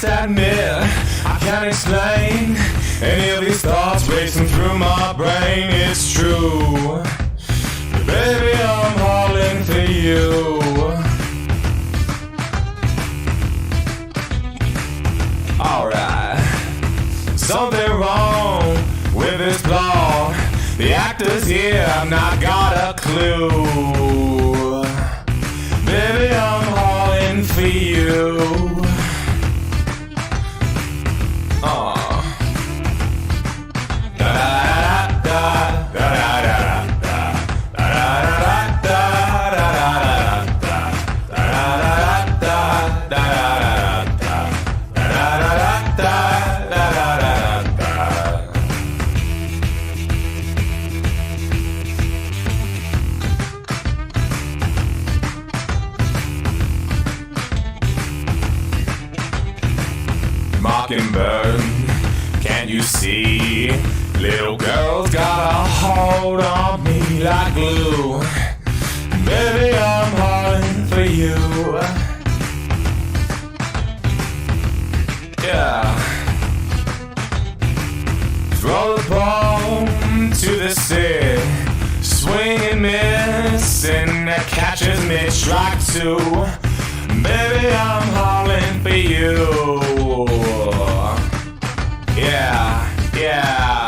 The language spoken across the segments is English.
must admit, I can't explain any of these thoughts racing through my brain. It's true, baby, I'm falling for you. Alright, something wrong with this plot. The actors here have not got a clue. Baby, I'm falling for you. Mockingbird, can't you see? Little girl's got a hold on me like glue. Baby, I'm falling for you. Yeah. Throw the ball to the sea, swing and miss, and that catches me. Strike two. Baby, I'm falling for you. Yeah, yeah.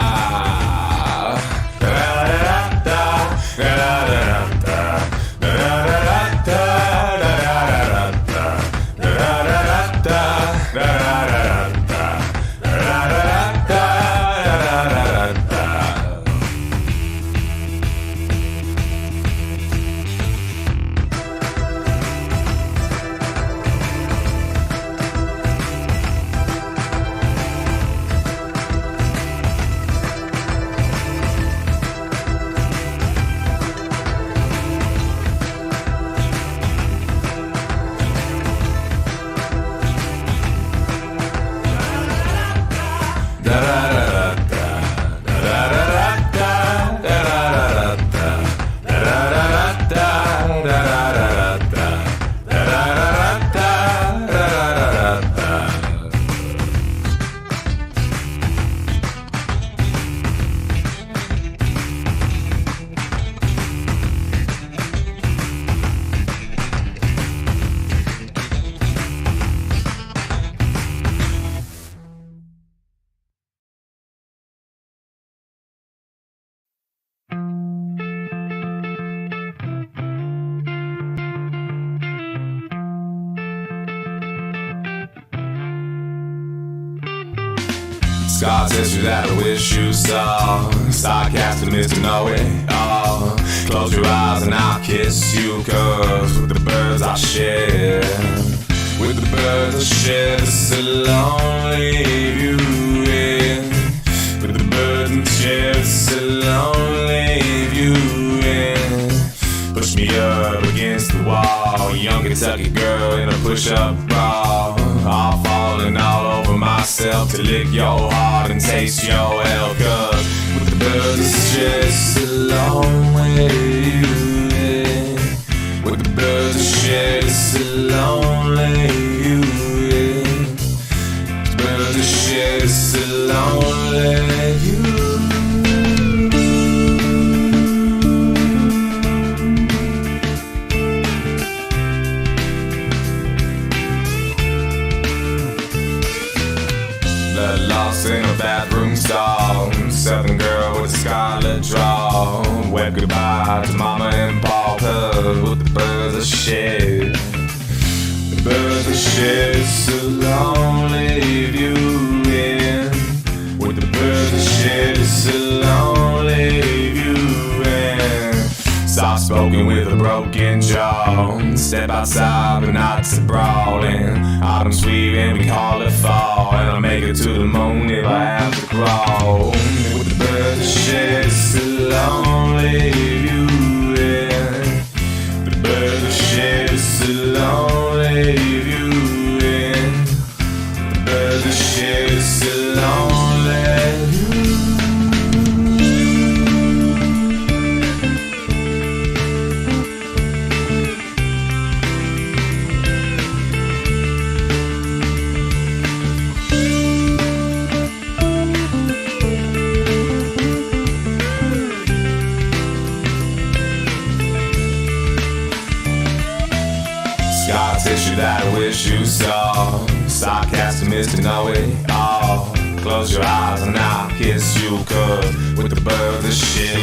Scar tissue that I wish you saw. Sarcastic, Mr. Know It All. Close your eyes and I'll kiss you, cause with the birds I share, with the birds I share, this alone leave you in. With the birds I share, this alone leave you in. Push me up against the wall, young Kentucky girl in a push-up bra. All falling all over myself to lick your heart and taste your hell. Cause with the birds it's just a long way you in. With the birds it's just a lonely you in. The birds it's just a lonely you. Lost in a bathroom stall, Southern girl with a scarlet draw. Wave goodbye to mama and pa, cause with the birds I shed, the birds I shed so long leave you in. With the birds I shed so long leave you in. Soft spoken with a broken jaw, step outside but not to brawling. Autumn sweet and we call it fall, and I'll make it to the moon if I have to crawl. With the birds that shed so long leave you in. The birds that shed so long leave you in. The birds that shed so long leave you in. I wish you saw. Sarcastic Mr. Know It All. Close your eyes and I'll kiss you, cause with the birds of shit,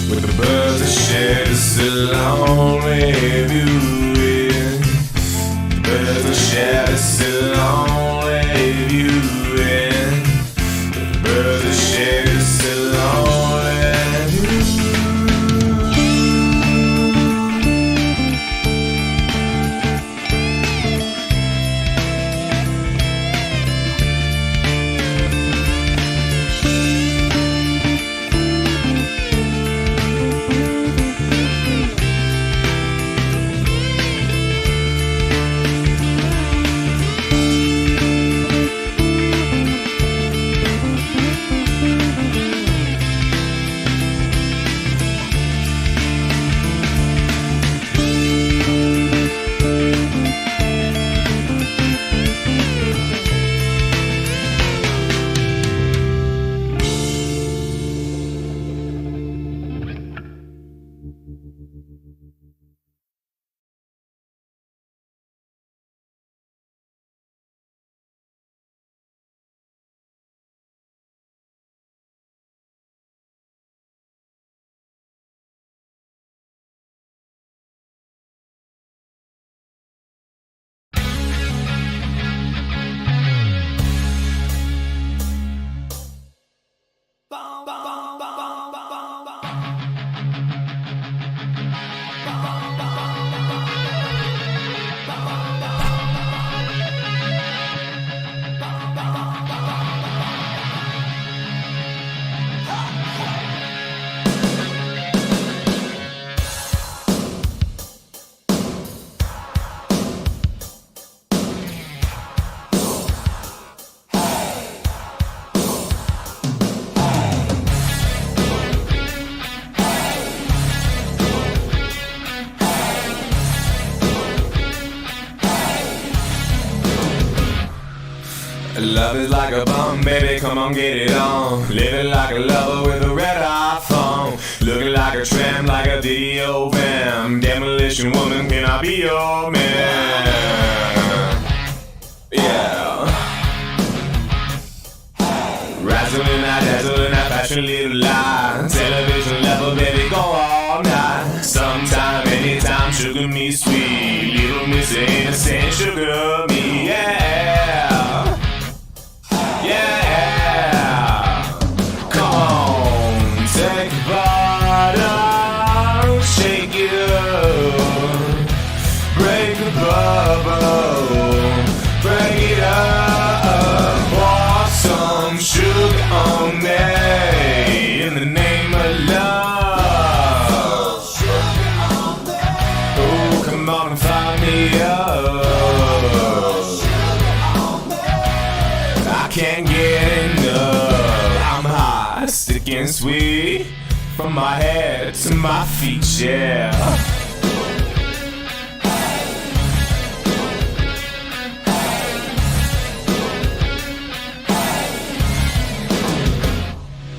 with the birds of shit, it's still lonely view. The birds of shit, it's still lonely view. The birds of shit, it's still lonely view. Love is like a bum, baby, come on, get it on. Living like a lover with a red iPhone. Looking like a tramp, like a DOAG. Demolition woman, can I be your man? Yeah. Razzling that, dazzling that fashion little lie. Television level, baby, go all night. Sometime, anytime, sugar me sweet. Little Miss Innocent, sugar me, yeah. Yeah, come on, take a bottle, shake it up, break the bubble, break it up, pour some sugar on me in the name of love. Oh, come on and fire me up. Can't get enough. I'm hot, sticking sweet, from my head to my feet, yeah.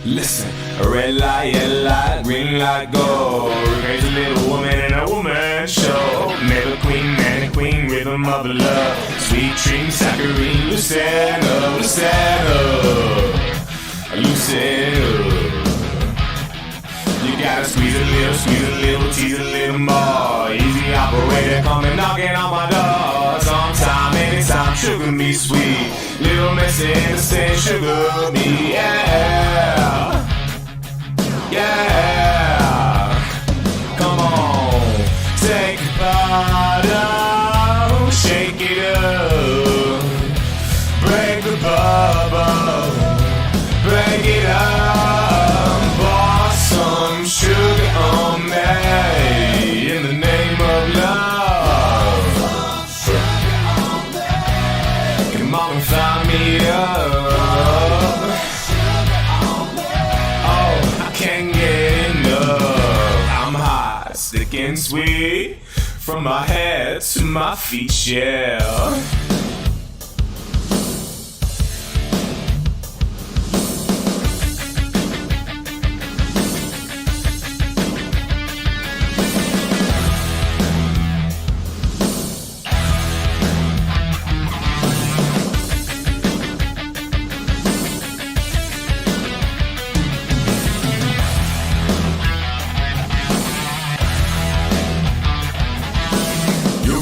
Listen, a red light, yellow light, green light, go. Crazy little woman in a woman show. Made a queen, man, a queen, rhythm of the love. Sweet dream, saccharine, loosen up, loosen up, loosen up. You gotta squeeze a little, tease a little more. Easy operator, coming knocking on my door. Sometime, anytime, sugar me sweet. Little Miss Innocent, sugar me, yeah. Yeah. Come on, take a bottle, shake it up, break the bubble, break it up, pour some sugar on me in the name of love. Come on and fire me up. Sticking sweet, from my head to my feet, yeah.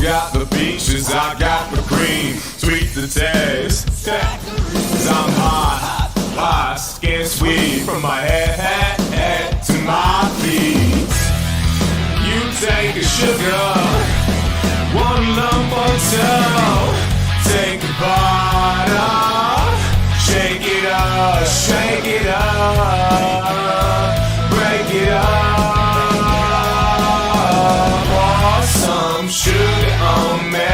got the peaches, I got the cream. Sweet the taste, 'cause I'm hot, hot, skin sweet. From my head to my feet. You take a sugar, one lump or two. Take a bite off, shake it up, shake it up, break it up. Pour some sugar on me,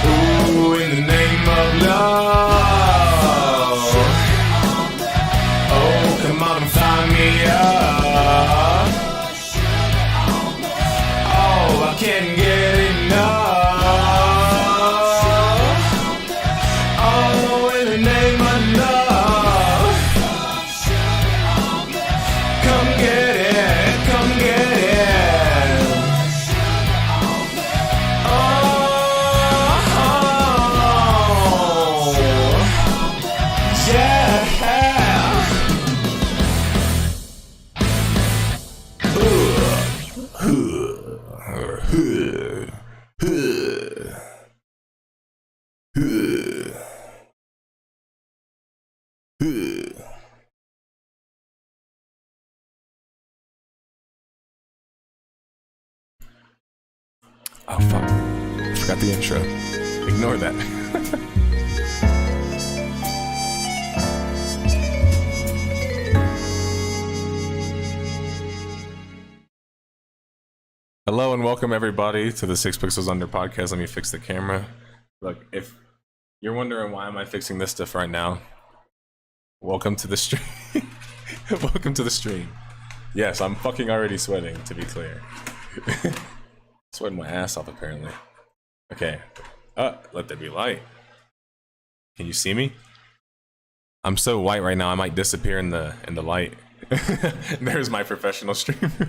ooh, in the name of love. Oh, come on and find me up. Oh, I can't get enough. Oh, in the name of love. Come get it, come get it. Oh, yeah. Oh fuck, I forgot the intro. Ignore that. Hello and welcome everybody to the 6 Pixels Under podcast. Let me fix the camera. Look, if you're wondering why am I fixing this stuff right now, welcome to the stream. Welcome to the stream. Yes, I'm fucking already sweating, to be clear. Sweating my ass off apparently. Okay. Let there be light. Can you see me? I'm so white right now I might disappear in the light. There's my professional streamer.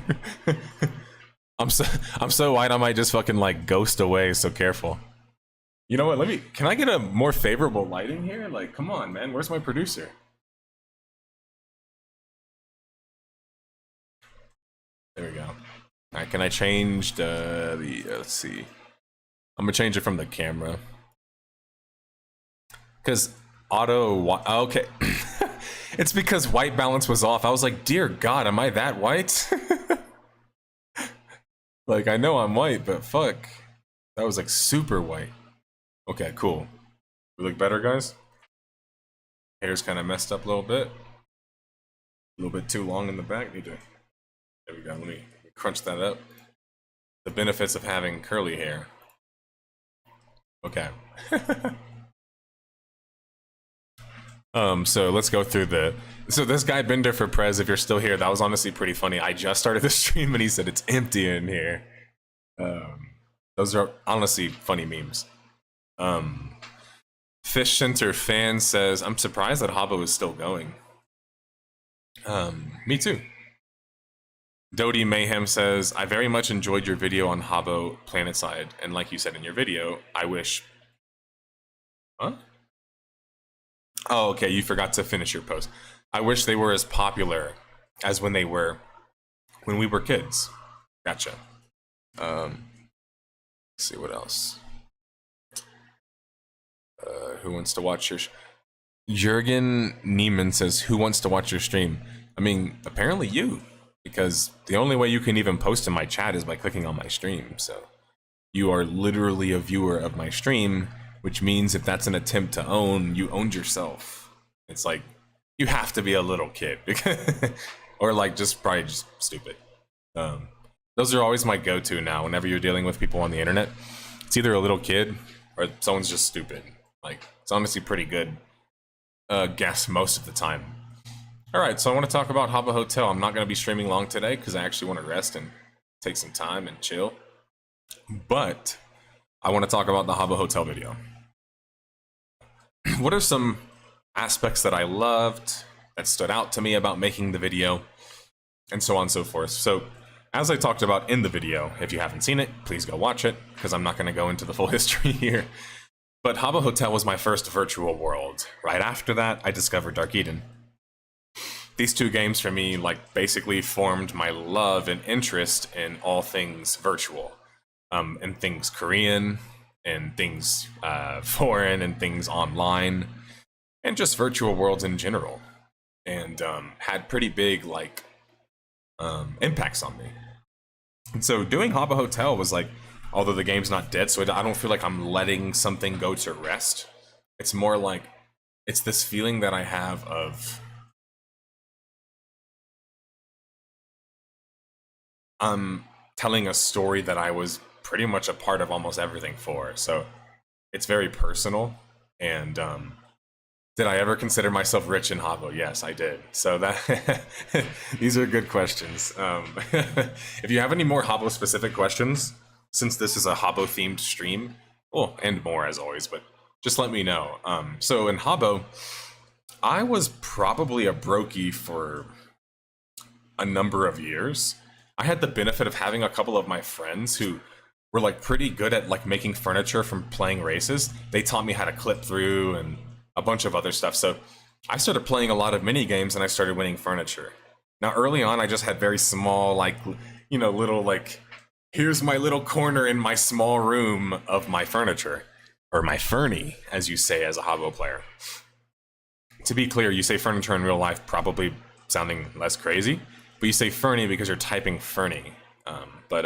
I'm so white I might just fucking like ghost away, so careful. You know what, can I get a more favorable lighting here? Like, come on, man, where's my producer? There we go. Alright, can I change let's see. I'm gonna change it from the camera. Cause okay. It's because white balance was off. I was like, dear God, am I that white? Like, I know I'm white, but fuck. That was like super white. Okay, cool. We look better, guys? Hair's kind of messed up a little bit. A little bit too long in the back. There we go, let me crunch that up. The benefits of having curly hair. Okay. So let's go through so this guy Bender for Prez, if you're still here, that was honestly pretty funny. I just started the stream and he said it's empty in here. Those are honestly funny memes. Fish Center fan says, I'm surprised that Habbo is still going. Me too. Dodie Mayhem says, I very much enjoyed your video on Habbo Planetside, and like you said in your video, I wish... Huh? Oh, okay, you forgot to finish your post. I wish they were as popular as when we were kids. Gotcha. Let's see what else. Who wants to watch your... Jurgen Neiman says, who wants to watch your stream? I mean, apparently you. Because the only way you can even post in my chat is by clicking on my stream, so you are literally a viewer of my stream, which means if that's an attempt to own, you owned yourself. It's like, you have to be a little kid, or like probably just stupid. Those are always my go-to now, whenever you're dealing with people on the internet. It's either a little kid, or someone's just stupid. Like, it's honestly pretty good guess most of the time. Alright, so I want to talk about Habbo Hotel. I'm not going to be streaming long today because I actually want to rest and take some time and chill. But I want to talk about the Habbo Hotel video. What are some aspects that I loved, that stood out to me about making the video, and so on and so forth. So, as I talked about in the video, if you haven't seen it, please go watch it, because I'm not going to go into the full history here. But Habbo Hotel was my first virtual world. Right after that, I discovered Dark Eden. These two games for me like basically formed my love and interest in all things virtual, and things Korean, and things foreign and things online, and just virtual worlds in general, and had pretty big like impacts on me. And so doing Habbo Hotel was like, although the game's not dead, so I don't feel like I'm letting something go to rest. It's more like, it's this feeling that I have of telling a story that I was pretty much a part of almost everything for. So it's very personal. And did I ever consider myself rich in Habbo? Yes, I did. So that these are good questions. If you have any more Habbo specific questions, since this is a Habbo themed stream, well, and more as always, but just let me know. So in Habbo, I was probably a brokey for a number of years. I had the benefit of having a couple of my friends who were like pretty good at like making furniture from playing races. They taught me how to clip through and a bunch of other stuff. So I started playing a lot of mini games and I started winning furniture. Now early on, I just had very small, like, you know, little like, here's my little corner in my small room of my furniture, or my fernie, as you say as a Habbo player. To be clear, you say furniture in real life, probably sounding less crazy, but you say fernie because you're typing fernie, but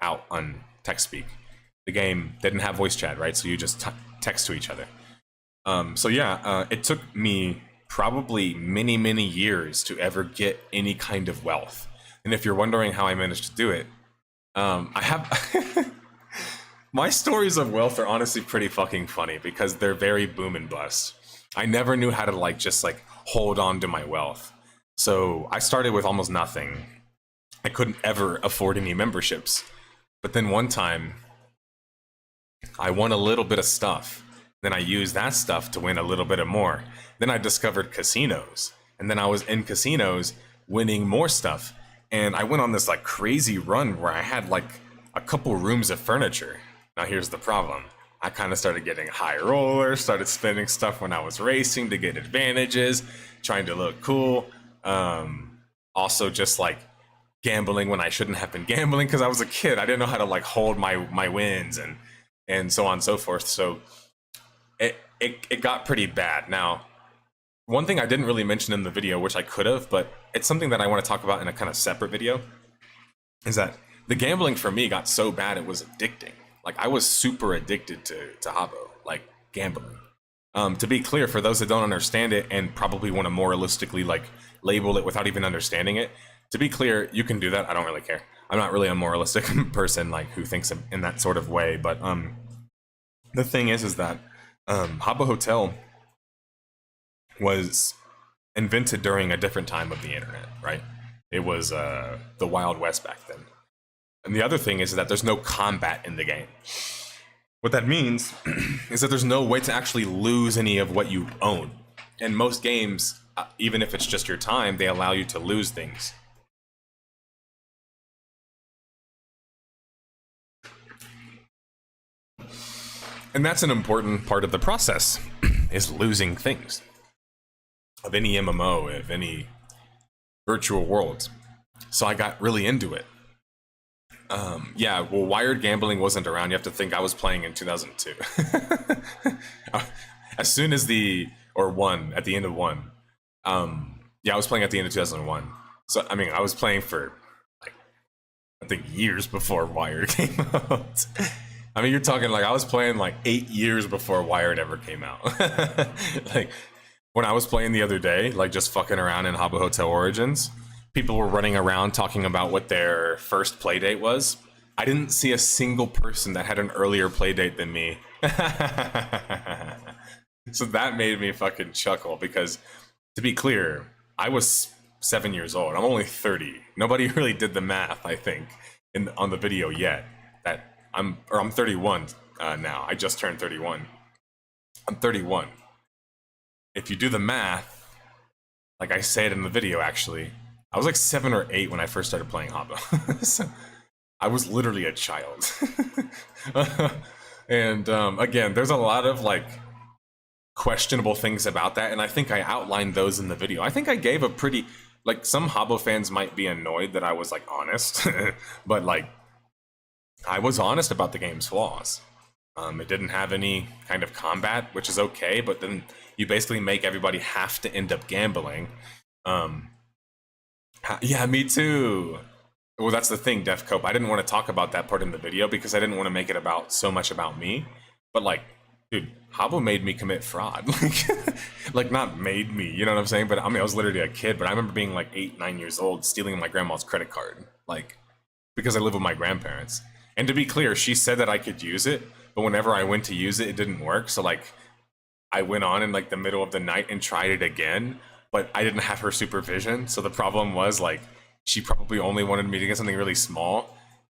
out on text speak. The game didn't have voice chat, right? So you just text to each other. So yeah, it took me probably many years to ever get any kind of wealth. And if you're wondering how I managed to do it, I have my stories of wealth are honestly pretty fucking funny because they're very boom and bust. I never knew how to like just like hold on to my wealth. So I started with almost nothing. I couldn't ever afford any memberships. But then one time I won a little bit of stuff. Then I used that stuff to win a little bit of more. Then I discovered casinos. And then I was in casinos winning more stuff. And I went on this like crazy run where I had like a couple rooms of furniture. Now here's the problem. I kind of started getting high rollers, started spending stuff when I was racing to get advantages, trying to look cool. Also just like gambling when I shouldn't have been gambling because I was a kid. I didn't know how to like hold my wins and so on and so forth. So it got pretty bad. Now, one thing I didn't really mention in the video, which I could have, but it's something that I want to talk about in a kind of separate video, is that the gambling for me got so bad it was addicting. Like I was super addicted to Habbo, like gambling. To be clear, for those that don't understand it and probably want to moralistically like label it without even understanding it, to be clear, you can do that. I don't really care. I'm not really a moralistic person like who thinks in that sort of way. But the thing is that Habbo Hotel was invented during a different time of the internet, right? It was the Wild West back then. And the other thing is that there's no combat in the game. What that means is that there's no way to actually lose any of what you own. In most games, even if it's just your time, they allow you to lose things. And that's an important part of the process, is losing things. Of any MMO, of any virtual worlds. So I got really into it. Yeah, well, wired gambling wasn't around. You have to think I was playing in 2002. As soon as at the end of one. Yeah, I was playing at the end of 2001. So, I mean, I was playing for, like, I think years before Wired came out. I mean, you're talking like I was playing like 8 years before Wired ever came out. Like, when I was playing the other day, like just fucking around in Habbo Hotel Origins, people were running around talking about what their first play date was. I didn't see a single person that had an earlier play date than me. So that made me fucking chuckle because, to be clear, I was 7 years old. I'm only 30. Nobody really did the math, I think, on the video yet. That I'm 31 now. I just turned 31. I'm 31. If you do the math, like I said in the video, actually, I was like 7 or 8 when I first started playing Habbo. So I was literally a child. And again, there's a lot of like questionable things about that, and I think I outlined those in the video. I think I gave a pretty, like, some Habbo fans might be annoyed that I was like honest, but like I was honest about the game's flaws. It didn't have any kind of combat, which is okay, but then you basically make everybody have to end up gambling. Um, yeah, me too. Well, that's the thing, Def Cope. I didn't want to talk about that part in the video because I didn't want to make it about so much about me. But like, dude, Habbo made me commit fraud. Like not made me, you know what I'm saying? But I mean, I was literally a kid. But I remember being like 8, 9 years old, stealing my grandma's credit card, like because I live with my grandparents. And to be clear, she said that I could use it, but whenever I went to use it, it didn't work. So like, I went on in like the middle of the night and tried it again, but I didn't have her supervision. So the problem was like she probably only wanted me to get something really small,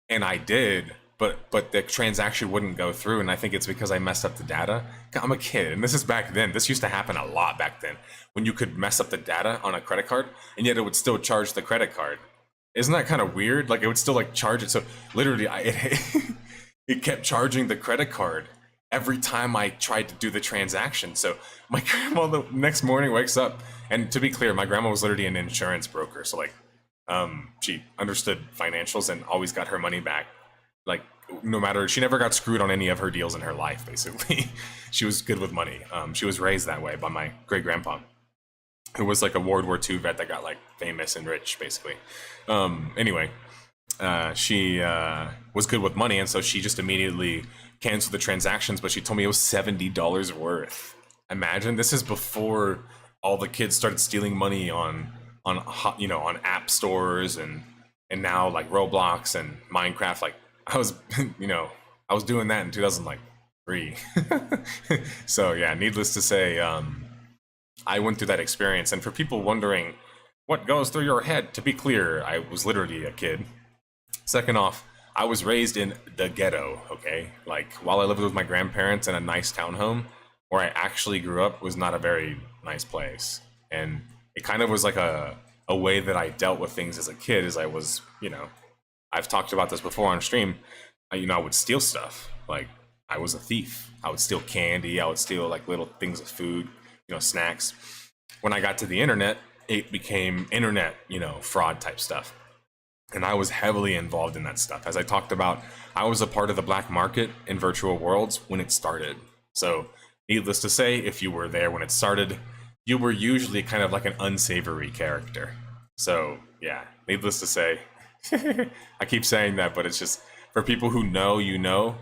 and I did, but the transaction wouldn't go through, and I think it's because I messed up the data. I'm a kid, and this is back then. This used to happen a lot back then when you could mess up the data on a credit card, and yet it would still charge the credit card. Isn't that kind of weird? Like it would still like charge it. So literally, it kept charging the credit card every time I tried to do the transaction. So my grandma the next morning wakes up, and to be clear, my grandma was literally an insurance broker. So like, she understood financials and always got her money back. Like no matter, she never got screwed on any of her deals in her life. Basically, she was good with money. She was raised that way by my great grandpa, who was like a World War II vet that got like famous and rich, basically. Anyway, she was good with money, and so she just immediately canceled the transactions, but she told me it was $70 worth. Imagine, this is before all the kids started stealing money on on app stores and now like Roblox and Minecraft. Like I was I was doing that in 2003. So yeah, needless to say, I went through that experience. And for people wondering what goes through your head, to be clear, I was literally a kid. Second off, I was raised in the ghetto, okay? Like, while I lived with my grandparents in a nice townhome, where I actually grew up was not a very nice place. And it kind of was like a way that I dealt with things as a kid, as I was, I've talked about this before on stream, I would steal stuff. Like, I was a thief. I would steal candy, I would steal like little things of food, snacks. When I got to the internet, it became internet, fraud type stuff. And I was heavily involved in that stuff. As I talked about, I was a part of the black market in virtual worlds when it started. So needless to say, if you were there when it started, you were usually kind of like an unsavory character. So yeah, needless to say, I keep saying that, but it's just for people who know,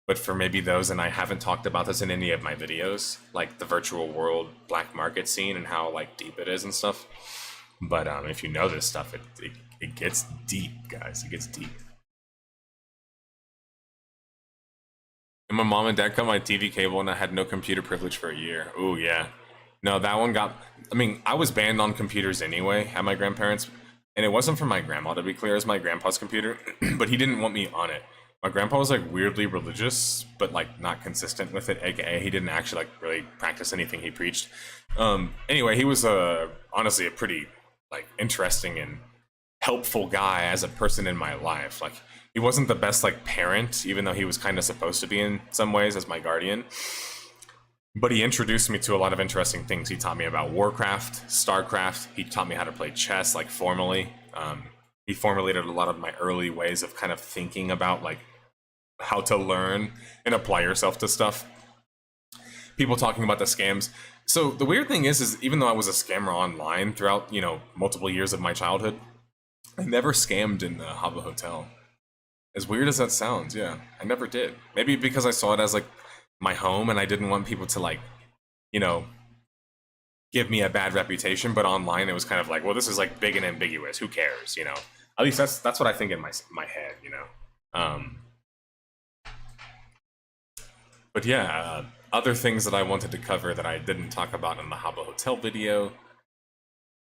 but for maybe those, and I haven't talked about this in any of my videos, like the virtual world black market scene and how like deep it is and stuff. But if you know this stuff, it gets deep, guys. It gets deep. And my mom and dad cut my TV cable, and I had no computer privilege for a year. Ooh, yeah. No, that one got... I mean, I was banned on computers anyway at my grandparents', and it wasn't from my grandma, to be clear. It was my grandpa's computer, but he didn't want me on it. My grandpa was like weirdly religious, but like not consistent with it, aka he didn't actually like really practice anything he preached. Anyway, he was honestly a pretty like interesting and helpful guy as a person in my life. Like he wasn't the best like parent, even though he was kind of supposed to be in some ways as my guardian. But he introduced me to a lot of interesting things. He taught me about Warcraft, StarCraft. He taught me how to play chess like formally. He formulated a lot of my early ways of kind of thinking about like how to learn and apply yourself to stuff. People talking about the scams. So the weird thing is even though I was a scammer online throughout, multiple years of my childhood, I never scammed in the Habbo Hotel. As weird as that sounds, yeah, I never did. Maybe because I saw it as like my home and I didn't want people to like, give me a bad reputation, but online it was kind of like, well, this is like big and ambiguous. Who cares, At least that's what I think in my head, But yeah, other things that I wanted to cover that I didn't talk about in the Habbo Hotel video.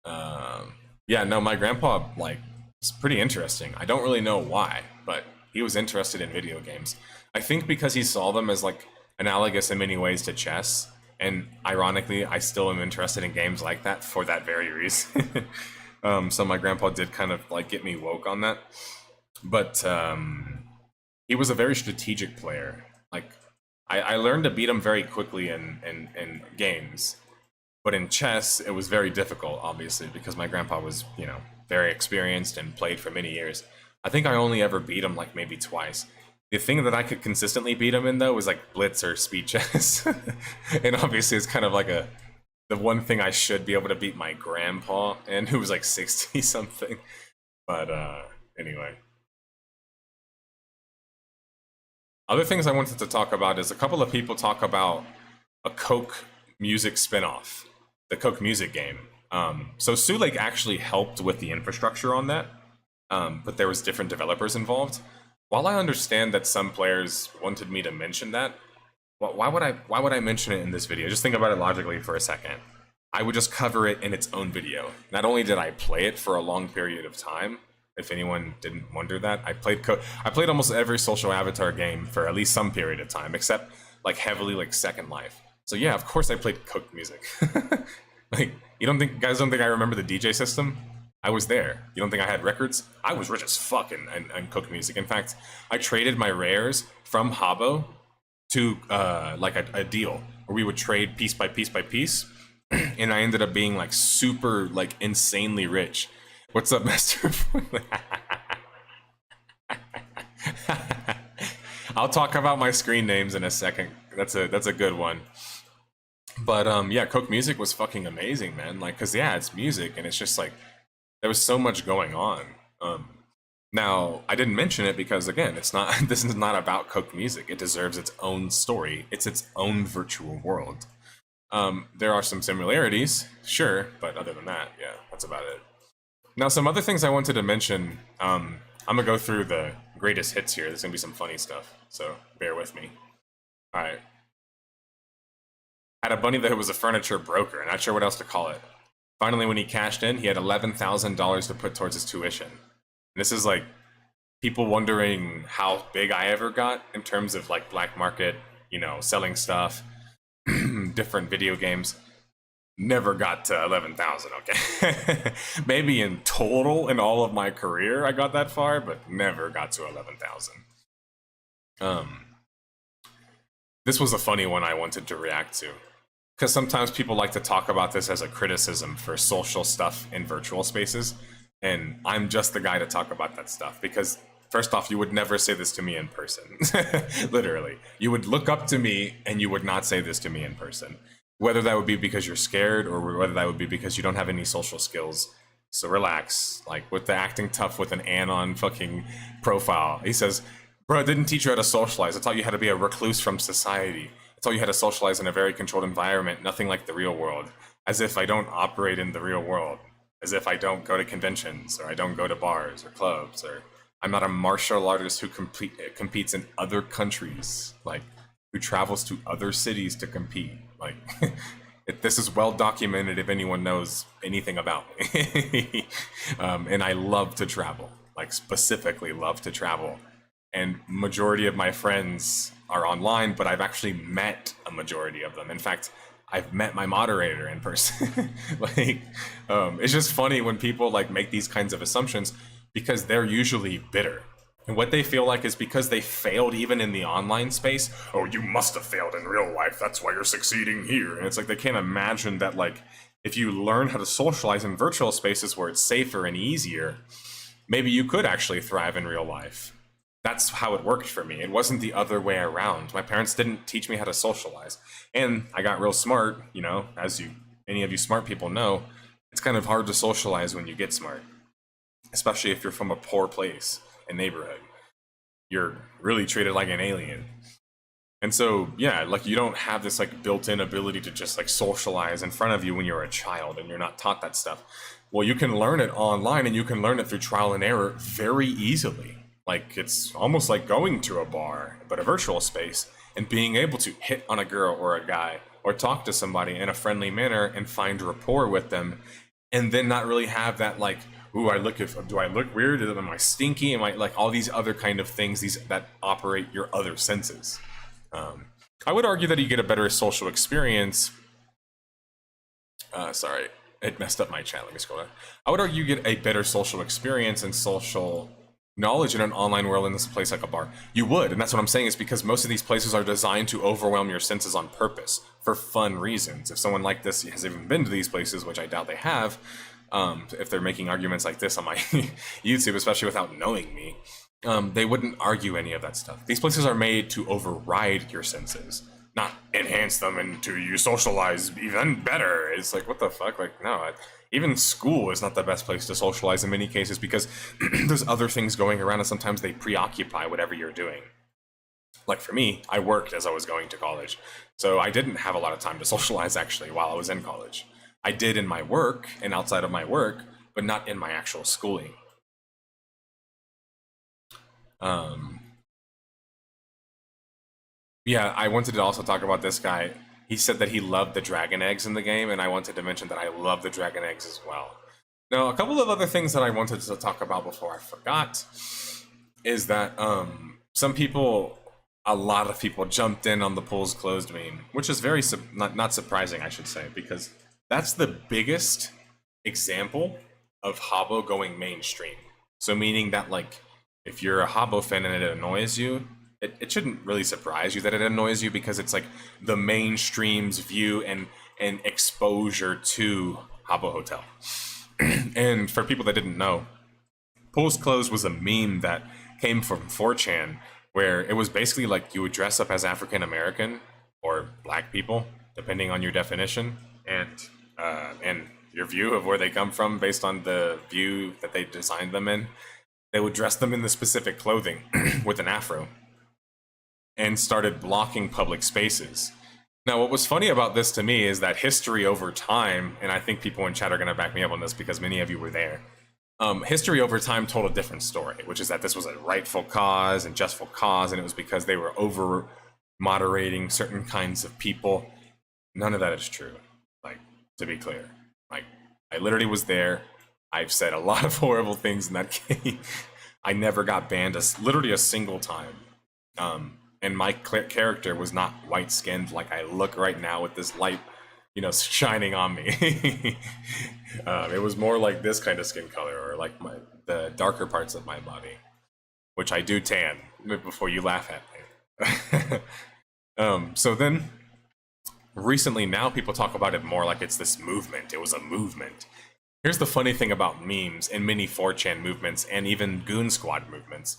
Yeah, no, my grandpa, like, it's pretty interesting. I don't really know why, but he was interested in video games. I think because he saw them as, like, analogous in many ways to chess, and ironically, I still am interested in games like that for that very reason. So my grandpa did kind of, like, get me woke on that. But he was a very strategic player. Like, I learned to beat him very quickly in games. But in chess, it was very difficult, obviously, because my grandpa was, very experienced and played for many years. I think I only ever beat him, like, maybe twice. The thing that I could consistently beat him in though was like blitz or speed chess, and obviously it's kind of like the one thing I should be able to beat my grandpa in, who was like 60 something. But anyway. Other things I wanted to talk about is a couple of people talk about a Coke music spinoff, the Coke music game. So Sulek actually helped with the infrastructure on that, but there was different developers involved. While I understand that some players wanted me to mention that, why would I mention it in this video? Just think about it logically for a second. I would just cover it in its own video. Not only did I play it for a long period of time, if anyone didn't wonder that, I played almost every social avatar game for at least some period of time, except like heavily like Second Life. So yeah, of course I played Coke music. Like, guys don't think I remember the DJ system? I was there. You don't think I had records? I was rich as fuck in Coke music. In fact, I traded my rares from Habbo to like a deal where we would trade piece by piece by piece, and I ended up being like super like insanely rich. What's up, Master? I'll talk about my screen names in a second. That's a good one. But yeah, Coke music was fucking amazing, man. Like, cause yeah, it's music, and it's just like there was so much going on. Now I didn't mention it because again, it's not. This is not about Coke music. It deserves its own story. It's its own virtual world. There are some similarities, sure, but other than that, yeah, that's about it. Now, some other things I wanted to mention. I'm gonna go through the greatest hits here. There's gonna be some funny stuff, so bear with me. All right. Had a bunny that was a furniture broker, not sure what else to call it. Finally, when he cashed in, he had $11,000 to put towards his tuition. And this is like people wondering how big I ever got in terms of like black market, you know, selling stuff, different video games. Never got to 11,000, okay? Maybe in total, in all of my career, I got that far, but never got to 11,000. This was a funny one I wanted to react to. Because sometimes people like to talk about this as a criticism for social stuff in virtual spaces, and I'm just the guy to talk about that stuff, because first off, you would never say this to me in person. Literally. You would look up to me, and you would not say this to me in person. Whether that would be because you're scared, or whether that would be because you don't have any social skills. So relax. Like, with the acting tough with an anon fucking profile. He says, bro, I didn't teach you how to socialize. I taught you how to be a recluse from society. I taught you how to socialize in a very controlled environment, nothing like the real world. As if I don't operate in the real world. As if I don't go to conventions, or I don't go to bars or clubs, or I'm not a martial artist who competes in other countries, like, who travels to other cities to compete. Like, this is well documented if anyone knows anything about me. And I love to travel, like specifically love to travel. And majority of my friends are online, but I've actually met a majority of them. In fact, I've met my moderator in person. Like, it's just funny when people like make these kinds of assumptions, because they're usually bitter. And what they feel like is because they failed even in the online space, oh, you must have failed in real life, that's why you're succeeding here. And it's like they can't imagine that, like, if you learn how to socialize in virtual spaces where it's safer and easier, maybe you could actually thrive in real life. That's how it worked for me. It wasn't the other way around. My parents didn't teach me how to socialize. And I got real smart, you know, as any of you smart people know, it's kind of hard to socialize when you get smart, especially if you're from a poor place. Neighborhood, you're really treated like an alien. And so yeah, like, you don't have this like built-in ability to just like socialize in front of you when you're a child and you're not taught that stuff. Well, you can learn it online, and you can learn it through trial and error very easily. Like, it's almost like going to a bar, but a virtual space, and being able to hit on a girl or a guy, or talk to somebody in a friendly manner and find rapport with them, and then not really have that like, ooh, do I look weird? Am I stinky? Am I like all these other kind of things that operate your other senses? I would argue that you get a better social experience. Sorry, it messed up my chat. Let me scroll down. I would argue you get a better social experience and social knowledge in an online world in this place like a bar. You would, and that's what I'm saying, is because most of these places are designed to overwhelm your senses on purpose for fun reasons. If someone like this has even been to these places, which I doubt they have, if they're making arguments like this on my YouTube, especially without knowing me, they wouldn't argue any of that stuff. These places are made to override your senses, not enhance them and to you socialize even better. It's like, what the fuck? Like, no, even school is not the best place to socialize in many cases because there's other things going around and sometimes they preoccupy whatever you're doing. Like for me, I worked as I was going to college, so I didn't have a lot of time to socialize actually while I was in college. I did in my work and outside of my work, but not in my actual schooling. Um, yeah, I wanted to also talk about this guy. He said that he loved the dragon eggs in the game, and I wanted to mention that I love the dragon eggs as well. Now, a couple of other things that I wanted to talk about before I forgot is that some people, a lot of people jumped in on the polls closed meme, which is very not surprising, I should say, because that's the biggest example of Habbo going mainstream. So meaning that like if you're a Habbo fan and it annoys you, it shouldn't really surprise you that it annoys you because it's like the mainstream's view and exposure to Habbo Hotel. And for people that didn't know, Polls Closed was a meme that came from 4chan where it was basically like you would dress up as African American or black people, depending on your definition, and your view of where they come from based on the view that they designed them in. They would dress them in the specific clothing with an afro and started blocking public spaces. Now, what was funny about this to me is that history over time, and I think people in chat are going to back me up on this because many of you were there, history over time told a different story, which is that this was a rightful cause and justful cause, and it was because they were over moderating certain kinds of people. None of that is true, like, to be clear. Like, I literally was there. I've said a lot of horrible things in that game. I never got banned literally a single time. And my character was not white-skinned like I look right now with this light, shining on me. It was more like this kind of skin color, or like the darker parts of my body, which I do tan before you laugh at me. So then, recently now people talk about it more like it's this movement. It was a movement. Here's the funny thing about memes and many 4chan movements and even Goon Squad movements.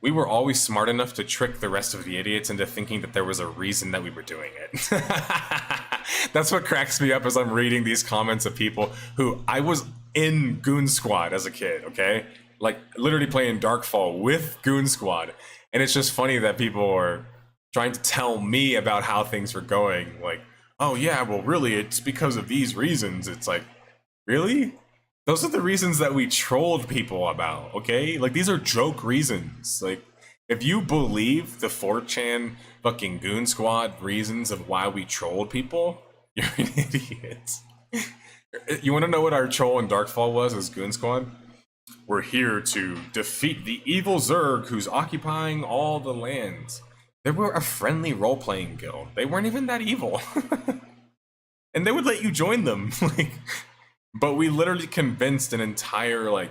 We were always smart enough to trick the rest of the idiots into thinking that there was a reason that we were doing it. That's what cracks me up as I'm reading these comments of people who I was in Goon Squad as a kid, okay? Like literally playing Darkfall with Goon Squad. And it's just funny that people are trying to tell me about how things were going. Like, oh yeah, well really it's because of these reasons. It's like, really? Those are the reasons that we trolled people about, okay? Like, these are joke reasons. Like, if you believe the 4chan fucking Goon Squad reasons of why we trolled people, you're an idiot. You want to know what our troll in Darkfall was as Goon Squad? We're here to defeat the evil Zerg who's occupying all the lands. They were a friendly role-playing guild. They weren't even that evil. And they would let you join them. Like... But we literally convinced an entire,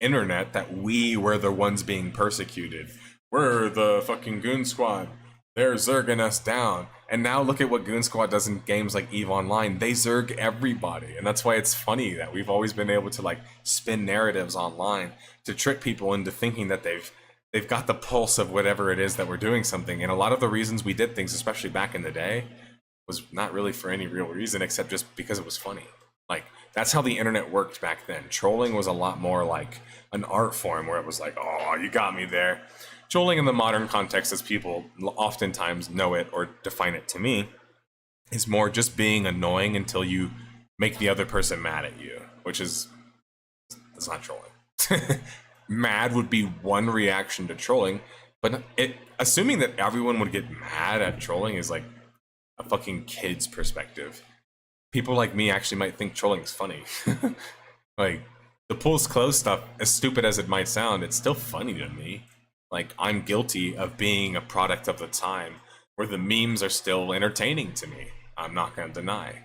internet that we were the ones being persecuted. We're the fucking Goon Squad. They're zerging us down. And now look at what Goon Squad does in games like EVE Online. They zerg everybody. And that's why it's funny that we've always been able to, spin narratives online to trick people into thinking that they've got the pulse of whatever it is that we're doing something. And a lot of the reasons we did things, especially back in the day, was not really for any real reason except just because it was funny. That's how the internet worked back then. Trolling was a lot more like an art form where it was like, oh, you got me there. Trolling in the modern context, as people oftentimes know it or define it to me, is more just being annoying until you make the other person mad at you, that's not trolling. Mad would be one reaction to trolling, but assuming that everyone would get mad at trolling is like a fucking kid's perspective. People like me actually might think trolling is funny. Like, the Polls Closed stuff, as stupid as it might sound, it's still funny to me. Like, I'm guilty of being a product of the time where the memes are still entertaining to me. I'm not gonna deny.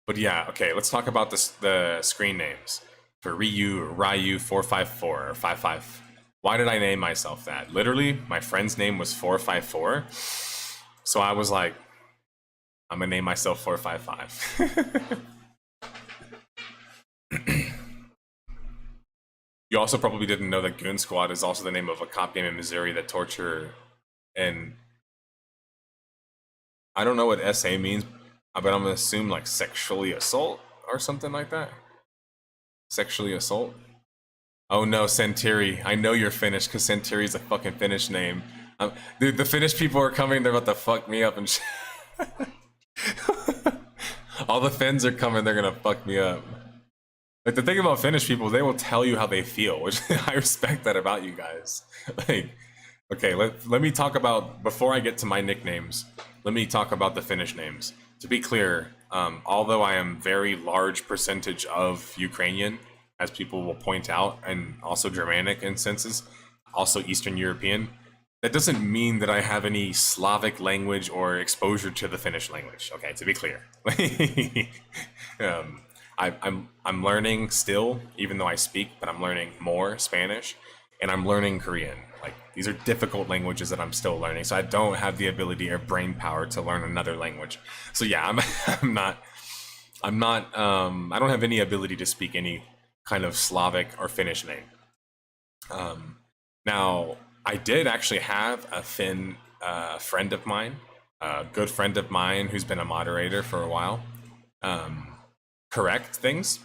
But yeah, okay, let's talk about the screen names. For Ryu 454, or 55. Why did I name myself that? Literally, my friend's name was 454. So I was like, I'm gonna name myself 455. You also probably didn't know that Goon Squad is also the name of a cop game in Missouri that torture, and I don't know what SA means, but I'm gonna assume like sexually assault or something like that. Sexually assault. Oh no, Santiri. I know you're Finnish because Santiri's a fucking Finnish name. Dude, the Finnish people are coming. They're about to fuck me up and shit. All the Finns are coming. They're gonna fuck me up. Like the thing about Finnish people, they will tell you how they feel, which I respect that about you guys. Like, okay, let me talk about, before I get to my nicknames, let me talk about the Finnish names. To be clear, although I am very large percentage of Ukrainian, as people will point out, and also Germanic in senses, also Eastern European, that doesn't mean that I have any Slavic language or exposure to the Finnish language. Okay, to be clear. I'm learning still, even though I speak, but I'm learning more Spanish, and I'm learning Korean. Like, these are difficult languages that I'm still learning, so I don't have the ability or brain power to learn another language. So yeah, I don't have any ability to speak any kind of Slavic or Finnish name. Now, I did actually have a Finn friend of mine, a good friend of mine who's been a moderator for a while, correct things.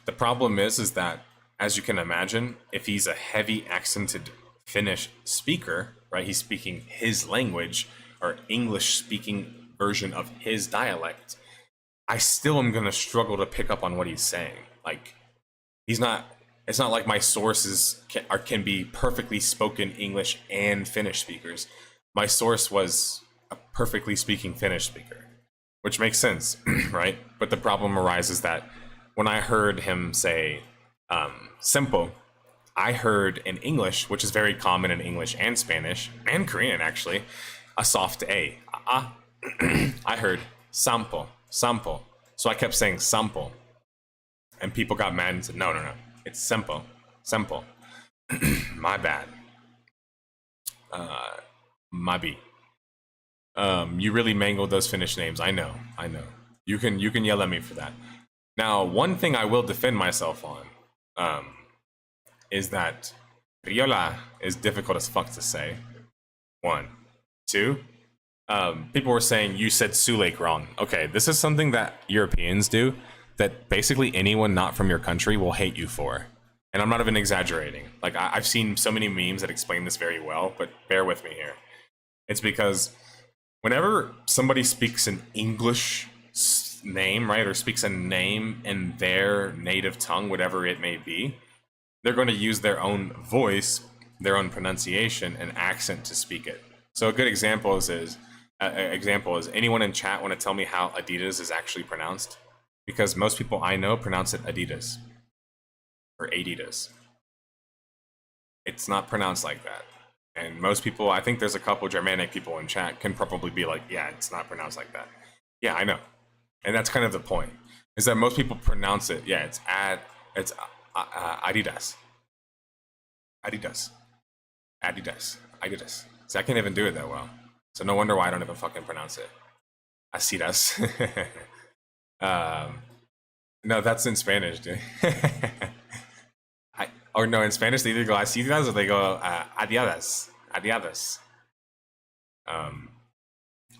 The problem is that, as you can imagine, if he's a heavy accented Finnish speaker, right, he's speaking his language or English speaking version of his dialect, I still am gonna struggle to pick up on what he's saying. Like, it's not like my sources can be perfectly spoken English and Finnish speakers. My source was a perfectly speaking Finnish speaker, which makes sense, right? But the problem arises that when I heard him say simple, I heard in English, which is very common in English and Spanish and Korean actually, a soft A. I heard sample, sample. So I kept saying sample. And people got mad and said, no, it's simple, simple. My bad. Mabi. You really mangled those Finnish names. I know. You can yell at me for that. Now, one thing I will defend myself on is that Riola is difficult as fuck to say. 1. 2. People were saying you said Sulek wrong. Okay, this is something that Europeans do that basically anyone not from your country will hate you for. And I'm not even exaggerating. Like, I've seen so many memes that explain this very well, but bear with me here. It's because whenever somebody speaks an English name, right, or speaks a name in their native tongue, whatever it may be, they're going to use their own voice, their own pronunciation, and accent to speak it. So a good example is anyone in chat want to tell me how Adidas is actually pronounced? Because most people I know pronounce it Adidas or Adidas. It's not pronounced like that. And most people, I think there's a couple Germanic people in chat can probably be like, yeah, it's not pronounced like that. Yeah, I know. And that's kind of the point, is that most people pronounce it, yeah, it's Adidas. Adidas. Adidas. Adidas. See, I can't even do it that well. So no wonder why I don't even fucking pronounce it. Asidas. No, that's in Spanish, dude. Or no, in Spanish they either go asidas or they go adiadas. Adiadas.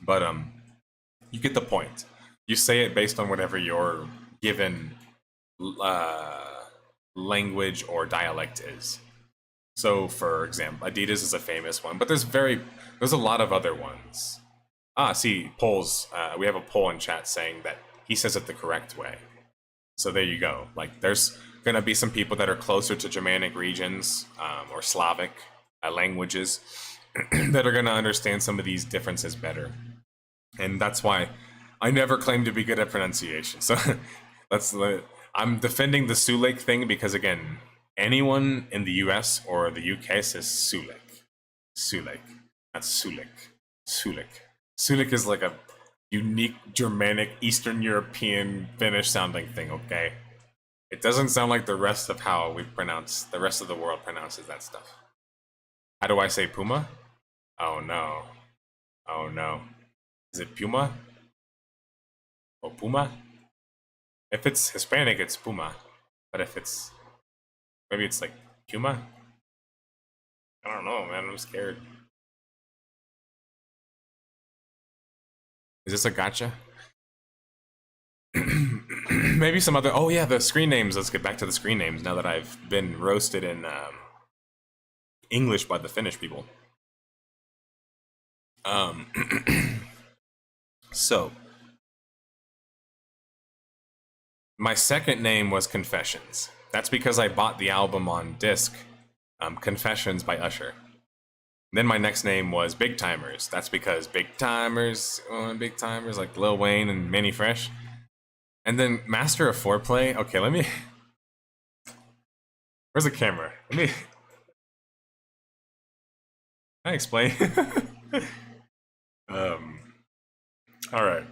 But you get the point. You say it based on whatever your given language or dialect is. So, for example, Adidas is a famous one, but there's a lot of other ones. See, polls. We have a poll in chat saying that he says it the correct way. So there you go. Like, there's gonna be some people that are closer to Germanic regions or Slavic languages that are gonna understand some of these differences better, and that's why I never claim to be good at pronunciation. So I'm defending the Sulek thing because, again, anyone in the US or the UK says Sulek. Sulek. Not Sulek. Sulek. Sulek is like a unique Germanic, Eastern European, Finnish sounding thing, okay? It doesn't sound like the rest of how the rest of the world pronounces that stuff. How do I say Puma? Oh no. Oh no. Is it Puma? Or Puma? If it's Hispanic, it's Puma. But if it's, maybe it's like Puma? I don't know, man. I'm scared. Is this a gotcha? Maybe some other. Oh yeah, the screen names. Let's get back to the screen names now that I've been roasted in English by the Finnish people. So my second name was Confessions. That's because I bought the album on disc, Confessions by Usher. Then my next name was Big Timers. That's because Big Timers like Lil Wayne and Manny Fresh. And then Master of Foreplay. Okay, let me. Where's the camera? Let me. Can I explain? All right.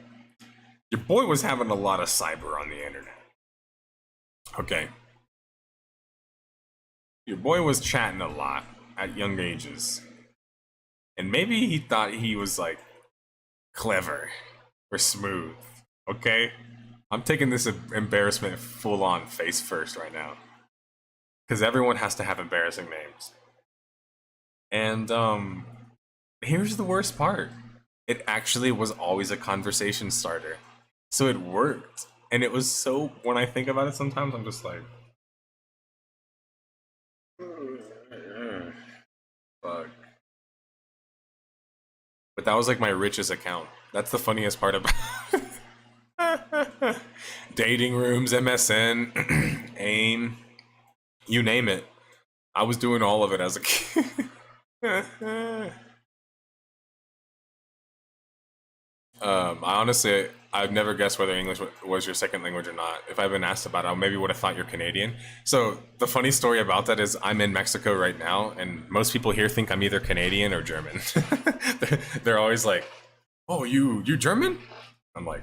Your boy was having a lot of cyber on the internet. Okay. Your boy was chatting a lot at young ages. And maybe he thought he was like clever or smooth. Okay? I'm taking this embarrassment full on face first right now. Because everyone has to have embarrassing names. And here's the worst part. It actually was always a conversation starter. So it worked. And it was so, when I think about it sometimes, I'm just like, fuck. But that was like my richest account. That's the funniest part about dating rooms, MSN, AIM, you name it. I was doing all of it as a kid. I've never guessed whether English was your second language or not. If I've been asked about it, I maybe would have thought you're Canadian. So the funny story about that is I'm in Mexico right now, and most people here think I'm either Canadian or German. They're always like, "Oh, you German?" I'm like,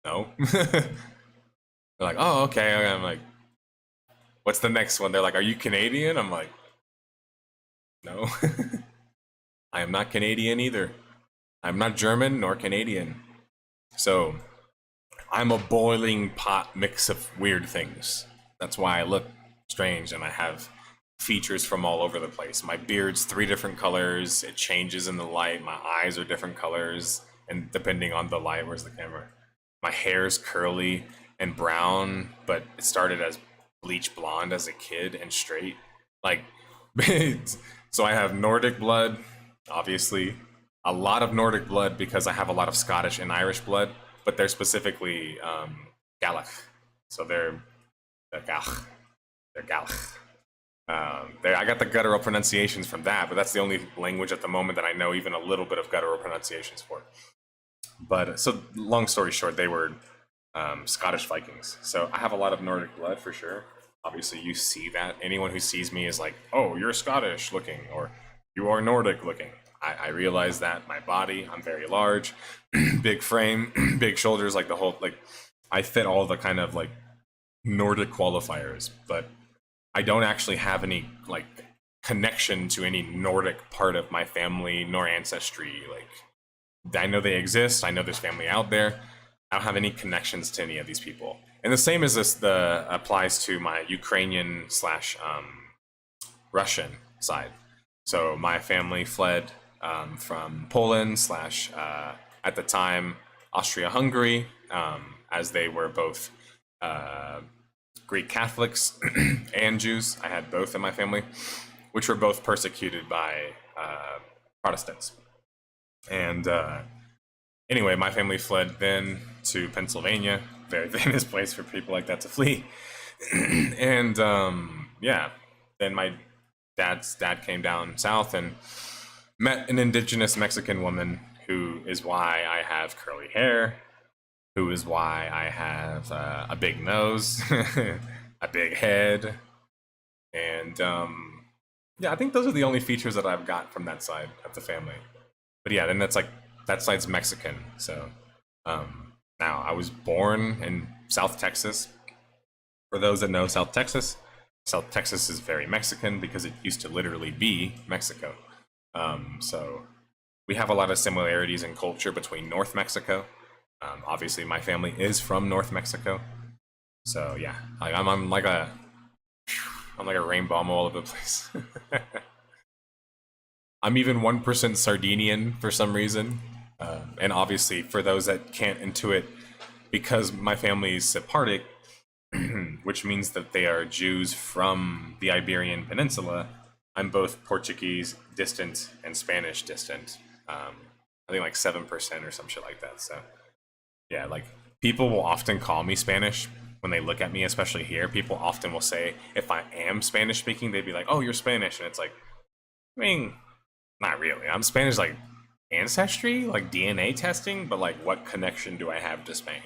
"No." They're like, "Oh, okay." I'm like, "What's the next one?" They're like, "Are you Canadian?" I'm like, "No." I am not Canadian either. I'm not German nor Canadian. So, I'm a boiling pot mix of weird things. That's why I look strange and I have features from all over the place. My beard's 3 different colors. It changes in the light. My eyes are different colors. And depending on the light, where's the camera? My hair's curly and brown, but it started as bleach blonde as a kid and straight. Like, so I have Nordic blood, obviously. A lot of Nordic blood because I have a lot of Scottish and Irish blood, but they're specifically Gaelic. So they're Gaelic. They're Gaelic. I got the guttural pronunciations from that, but that's the only language at the moment that I know even a little bit of guttural pronunciations for. But so long story short, they were Scottish Vikings. So I have a lot of Nordic blood for sure. Obviously, you see that. Anyone who sees me is like, "Oh, you're Scottish looking," or "You are Nordic looking." I realize that my body, I'm very large, big frame, big shoulders, like the whole, like, I fit all the kind of like Nordic qualifiers, but I don't actually have any like connection to any Nordic part of my family nor ancestry. Like, I know they exist. I know there's family out there. I don't have any connections to any of these people. And the same as this applies to my Ukrainian slash Russian side. So my family fled from Poland slash at the time Austria-Hungary, as they were both Greek Catholics and Jews. I had both in my family, which were both persecuted by Protestants. And anyway, my family fled then to Pennsylvania, very famous place for people like that to flee. And yeah, then my dad's dad came down south and met an indigenous Mexican woman who is why I have curly hair, who is why I have a big nose, a big head, and yeah, I think those are the only features that I've got from that side of the family. But yeah, then that's like, that side's Mexican. So now I was born in South Texas. For those that know South Texas is very Mexican because it used to literally be Mexico. So we have a lot of similarities in culture between North Mexico. Obviously, my family is from North Mexico. So yeah, I'm like I'm like a rainbow. I'm all over the place. I'm even 1% Sardinian for some reason. And obviously, for those that can't intuit, because my family is Sephardic, which means that they are Jews from the Iberian Peninsula, I'm both Portuguese distant and Spanish distant. I think like 7% or some shit like that. So, yeah, like people will often call me Spanish when they look at me, especially here. People often will say, if I am Spanish speaking, they'd be like, oh, you're Spanish. And it's like, I mean, not really. I'm Spanish, like ancestry, like DNA testing, but like what connection do I have to Spain?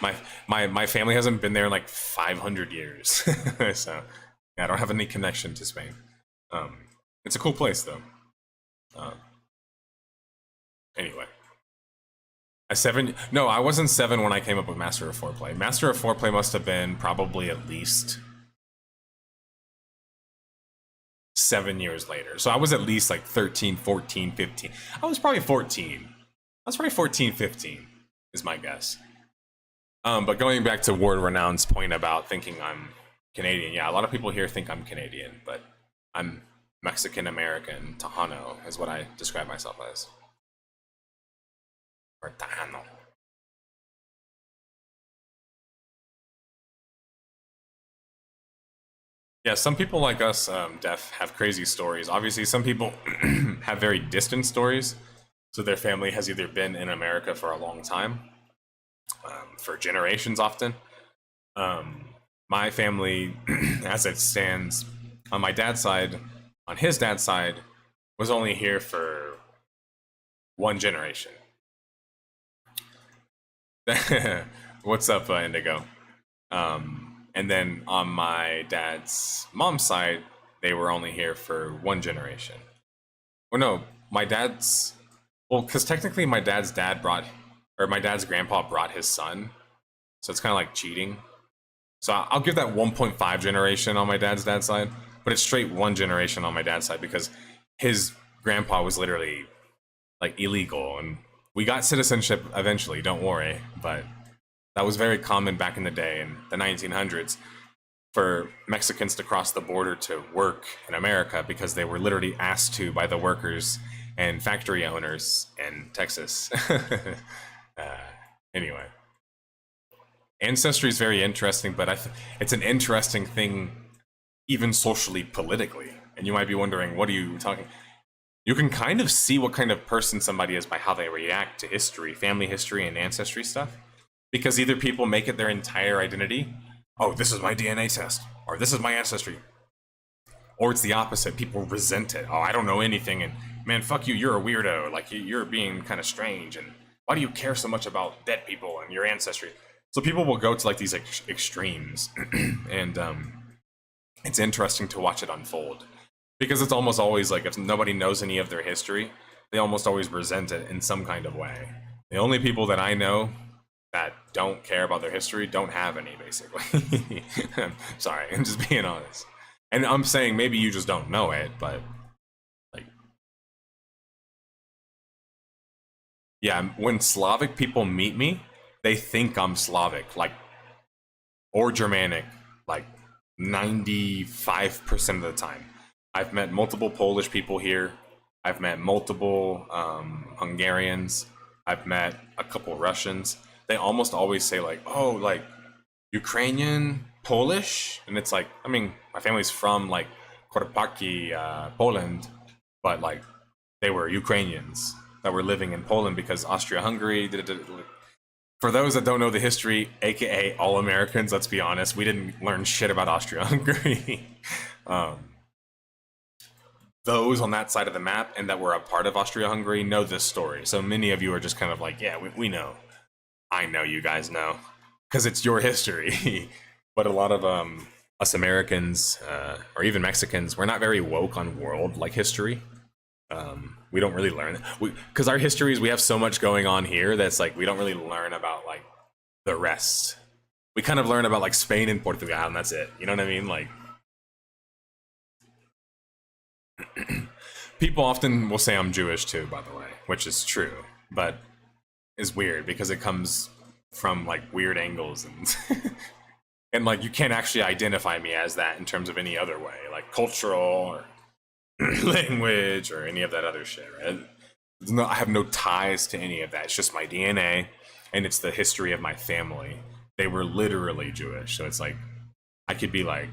My family hasn't been there in like 500 years, so yeah, I don't have any connection to Spain. It's a cool place though. Anyway, no, I wasn't 7 when I came up with Master of Foreplay. Master of Foreplay must have been probably at least 7 years later. So I was at least like 13, 14, 15. I was probably 14. I was probably 14, 15 is my guess. But going back to Ward Renown's point about thinking I'm Canadian, yeah, a lot of people here think I'm Canadian, but I'm Mexican American. Tejano is what I describe myself as. Or Tejano. Yeah, some people like us, deaf, have crazy stories. Obviously, some people have very distant stories. So their family has either been in America for a long time, for generations often. My family, as it stands, on my dad's side, on his dad's side, was only here for one generation. What's up, Indigo? And then on my dad's mom's side, they were only here for one generation. Well, no, because technically my dad's my dad's grandpa brought his son, so it's kind of like cheating. So I'll give that 1.5 generation on my dad's side, but it's straight one generation on my dad's side because his grandpa was literally like illegal, and we got citizenship eventually, don't worry, but that was very common back in the day in the 1900s for Mexicans to cross the border to work in America because they were literally asked to by the workers and factory owners in Texas. Anyway, ancestry is very interesting, but it's an interesting thing even socially, politically. And you might be wondering, what are you talking? You can kind of see what kind of person somebody is by how they react to history, family history, and ancestry stuff. Because either people make it their entire identity, oh, this is my DNA test, or this is my ancestry. Or it's the opposite, people resent it. Oh, I don't know anything, and man, fuck you, you're a weirdo, like you're being kind of strange, and why do you care so much about dead people and your ancestry? So people will go to like these extremes, and it's interesting to watch it unfold. Because it's almost always like if nobody knows any of their history, they almost always resent it in some kind of way. The only people that I know that don't care about their history don't have any, basically. Sorry, I'm just being honest. And I'm saying maybe you just don't know it, but like, yeah, when Slavic people meet me, they think I'm Slavic, like, or Germanic, like 95% of the time. I've met multiple Polish people here. I've met multiple Hungarians. I've met a couple Russians. They almost always say like, oh, like Ukrainian, Polish? And it's like, I mean, my family's from like Korpaki, Poland, but like they were Ukrainians that were living in Poland because Austria-Hungary. For those that don't know the history, aka all Americans, let's be honest, we didn't learn shit about Austria-Hungary. Those on that side of the map and that were a part of Austria-Hungary know this story. So many of you are just kind of like, yeah, we know. I know you guys know because it's your history. But a lot of us Americans or even Mexicans, we're not very woke on world like history. We don't really learn because our histories, we have so much going on here that's like we don't really learn about like the rest. We kind of learn about like Spain and Portugal, and that's it. You know what I mean? Like people often will say I'm Jewish too, by the way, which is true, but is weird because it comes from like weird angles and And like you can't actually identify me as that in terms of any other way, like cultural or language or any of that other shit, right? No, I have no ties to any of that. It's just my DNA, and it's the history of my family. They were literally Jewish, so it's like I could be like,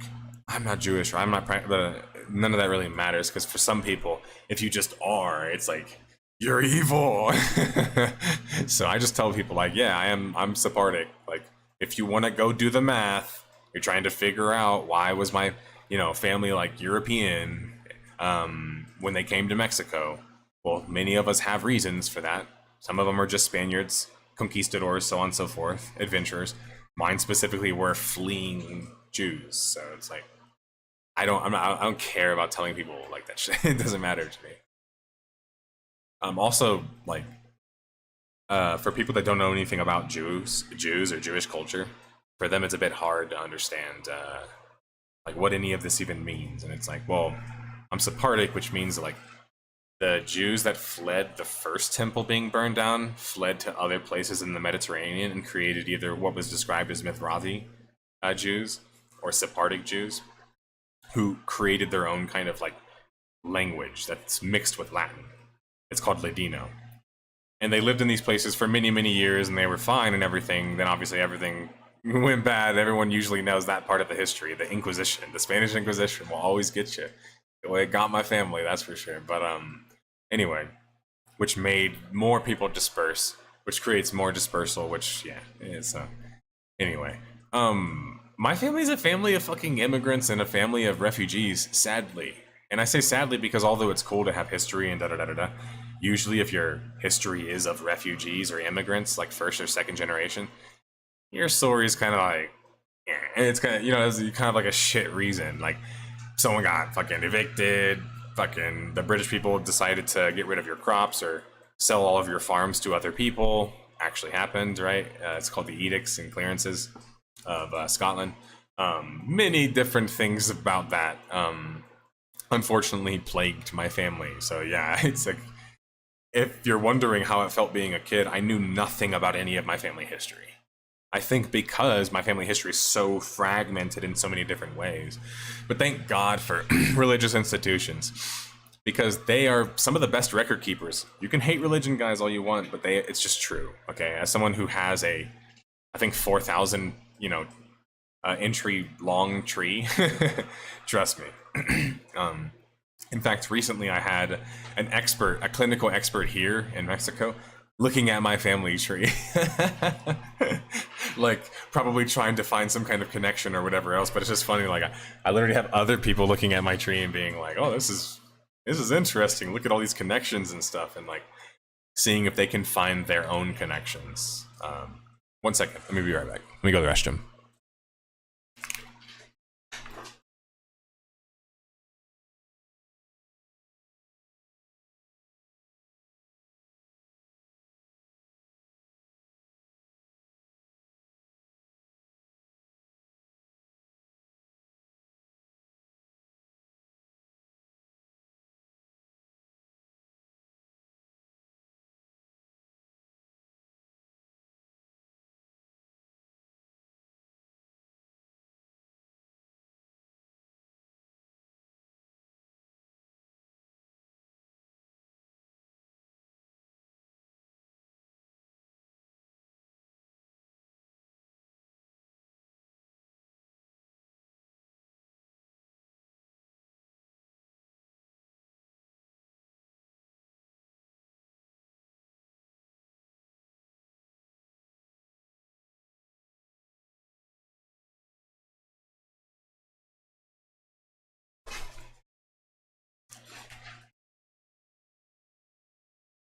I'm not Jewish or I'm not, but none of that really matters because for some people, if you just are, it's like you're evil. So I just tell people like, yeah, I'm Sephardic. Like, if you want to go do the math, you're trying to figure out why was my, family like European when they came to Mexico. Well, many of us have reasons for that. Some of them are just Spaniards, conquistadors, so on and so forth, adventurers. Mine specifically were fleeing Jews. So it's like I don't care about telling people like that shit. It doesn't matter to me. Also like for people that don't know anything about Jews or Jewish culture, for them it's a bit hard to understand like what any of this even means. And it's like, well, I'm Sephardic, which means like the Jews that fled the first temple being burned down fled to other places in the Mediterranean and created either what was described as Mithrathi Jews or Sephardic Jews, who created their own kind of like language that's mixed with Latin. It's called Ladino. And they lived in these places for many, many years and they were fine and everything. Then obviously everything went bad. Everyone usually knows that part of the history. The Inquisition, the Spanish Inquisition will always get you. Well, it got my family, that's for sure. But anyway, which made more people disperse, which creates more dispersal, which yeah, it's anyway. My family's a family of fucking immigrants and a family of refugees, sadly. And I say sadly because although it's cool to have history and da da da da da, usually if your history is of refugees or immigrants, like first or second generation, your story is kind of like, yeah, it's kind of, it's kind of like a shit reason. Like, someone got fucking evicted, fucking the British people decided to get rid of your crops or sell all of your farms to other people. Actually happened, right? It's called the Edicts and Clearances of Scotland. Many different things about that unfortunately plagued my family. So yeah, it's like, if you're wondering how it felt being a kid, I knew nothing about any of my family history. I think because my family history is so fragmented in so many different ways. But thank God for religious institutions, because they are some of the best record keepers. You can hate religion, guys, all you want, but it's just true. Okay, as someone who has I think 4,000, entry long tree, trust me. In fact, recently I had a clinical expert here in Mexico, looking at my family tree. Like probably trying to find some kind of connection or whatever else, but it's just funny. Like I literally have other people looking at my tree and being like, oh, this is interesting. Look at all these connections and stuff, and like seeing if they can find their own connections. 1 second, let me be right back. Let me go to the restroom.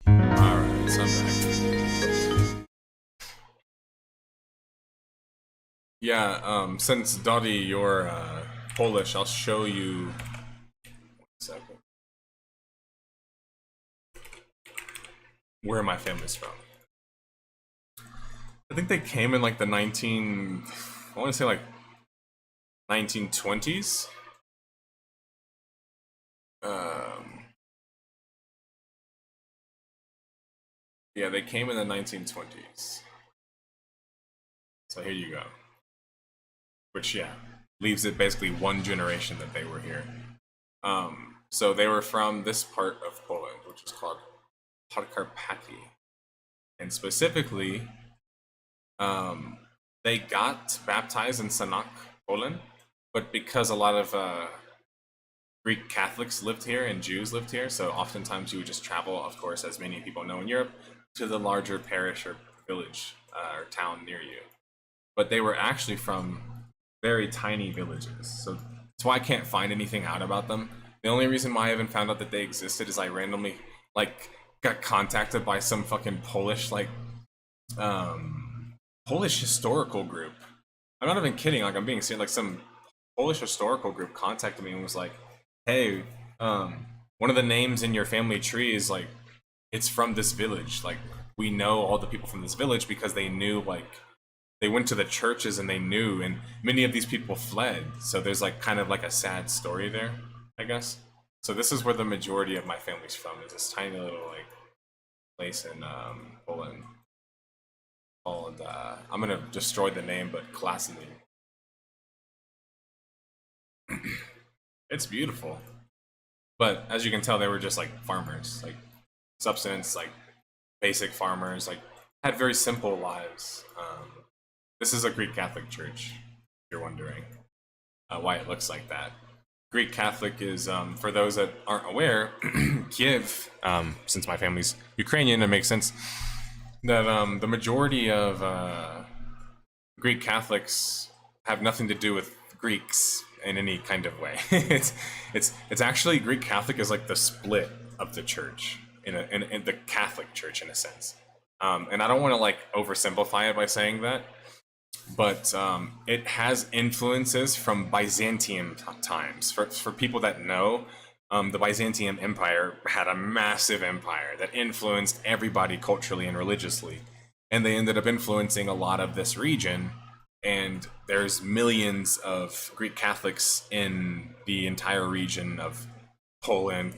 Alright, so I'm back. Yeah, since Dottie, you're Polish, I'll show you. 1 second. Where my family's from. I think they came in like the I want to say like 1920s. Yeah, they came in the 1920s. So here you go. which yeah, leaves it basically one generation that they were here. So they were from this part of Poland, which is called Podkarpaty, and specifically, they got baptized in Sanok, Poland, but because a lot of Greek Catholics lived here and Jews lived here, so oftentimes you would just travel, of course, as many people know in Europe, to the larger parish or village or town near you. But they were actually from very tiny villages, so that's why I can't find anything out about them. The only reason why I haven't found out that they existed is I randomly like got contacted by some fucking Polish Polish historical group. I'm not even kidding. Like I'm being serious. Like some Polish historical group contacted me and was like, "Hey, one of the names in your family tree is like, it's from this village. Like we know all the people from this village because they knew like." They went to the churches and they knew, and many of these people fled. So there's like kind of like a sad story there, I guess. So this is where the majority of my family's from. Is this tiny little like place in Poland called I'm gonna destroy the name, but Klasny. It's beautiful, but as you can tell, they were just like farmers, like subsistence, like basic farmers, like had very simple lives. This is a Greek Catholic church, if you're wondering why it looks like that. Greek Catholic is, for those that aren't aware, Kiev, since my family's Ukrainian, it makes sense that the majority of Greek Catholics have nothing to do with Greeks in any kind of way. It's actually Greek Catholic is like the split of the church in the Catholic Church in a sense. And I don't want to like oversimplify it by saying that. But it has influences from Byzantium times. For people that know, the Byzantium Empire had a massive empire that influenced everybody culturally and religiously. And they ended up influencing a lot of this region. And there's millions of Greek Catholics in the entire region of Poland,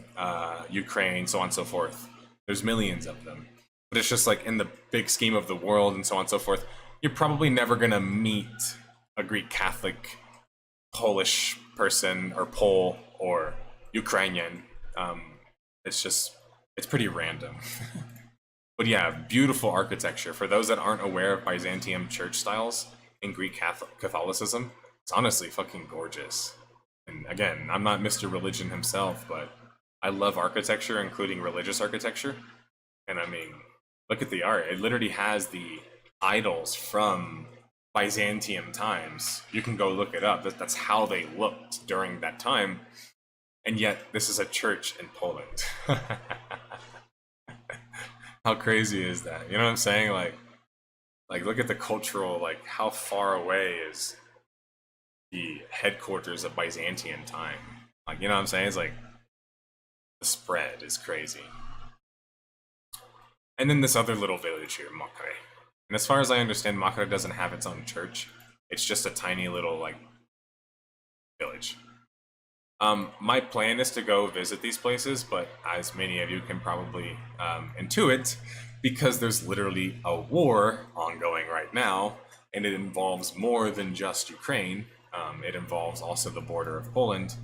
Ukraine, so on and so forth. There's millions of them. But it's just like in the big scheme of the world and so on and so forth, you're probably never gonna meet a Greek Catholic Polish person or Pole or Ukrainian. It's pretty random. But yeah, beautiful architecture. For those that aren't aware of Byzantium church styles in Greek Catholicism, it's honestly fucking gorgeous. And again, I'm not Mr. Religion himself, but I love architecture, including religious architecture. And I mean, look at the art. It literally has the idols from Byzantium times. You can go look it up. That's how they looked during that time. And yet, this is a church in Poland. How crazy is that? You know what I'm saying? Like look at the cultural, like how far away is the headquarters of Byzantium time? Like, you know what I'm saying? It's like the spread is crazy. And then this other little village here, Makre. And as far as I understand, Makre doesn't have its own church. It's just a tiny little, like, village. My plan is to go visit these places, but as many of you can probably intuit, because there's literally a war ongoing right now, and it involves more than just Ukraine. It involves also the border of Poland.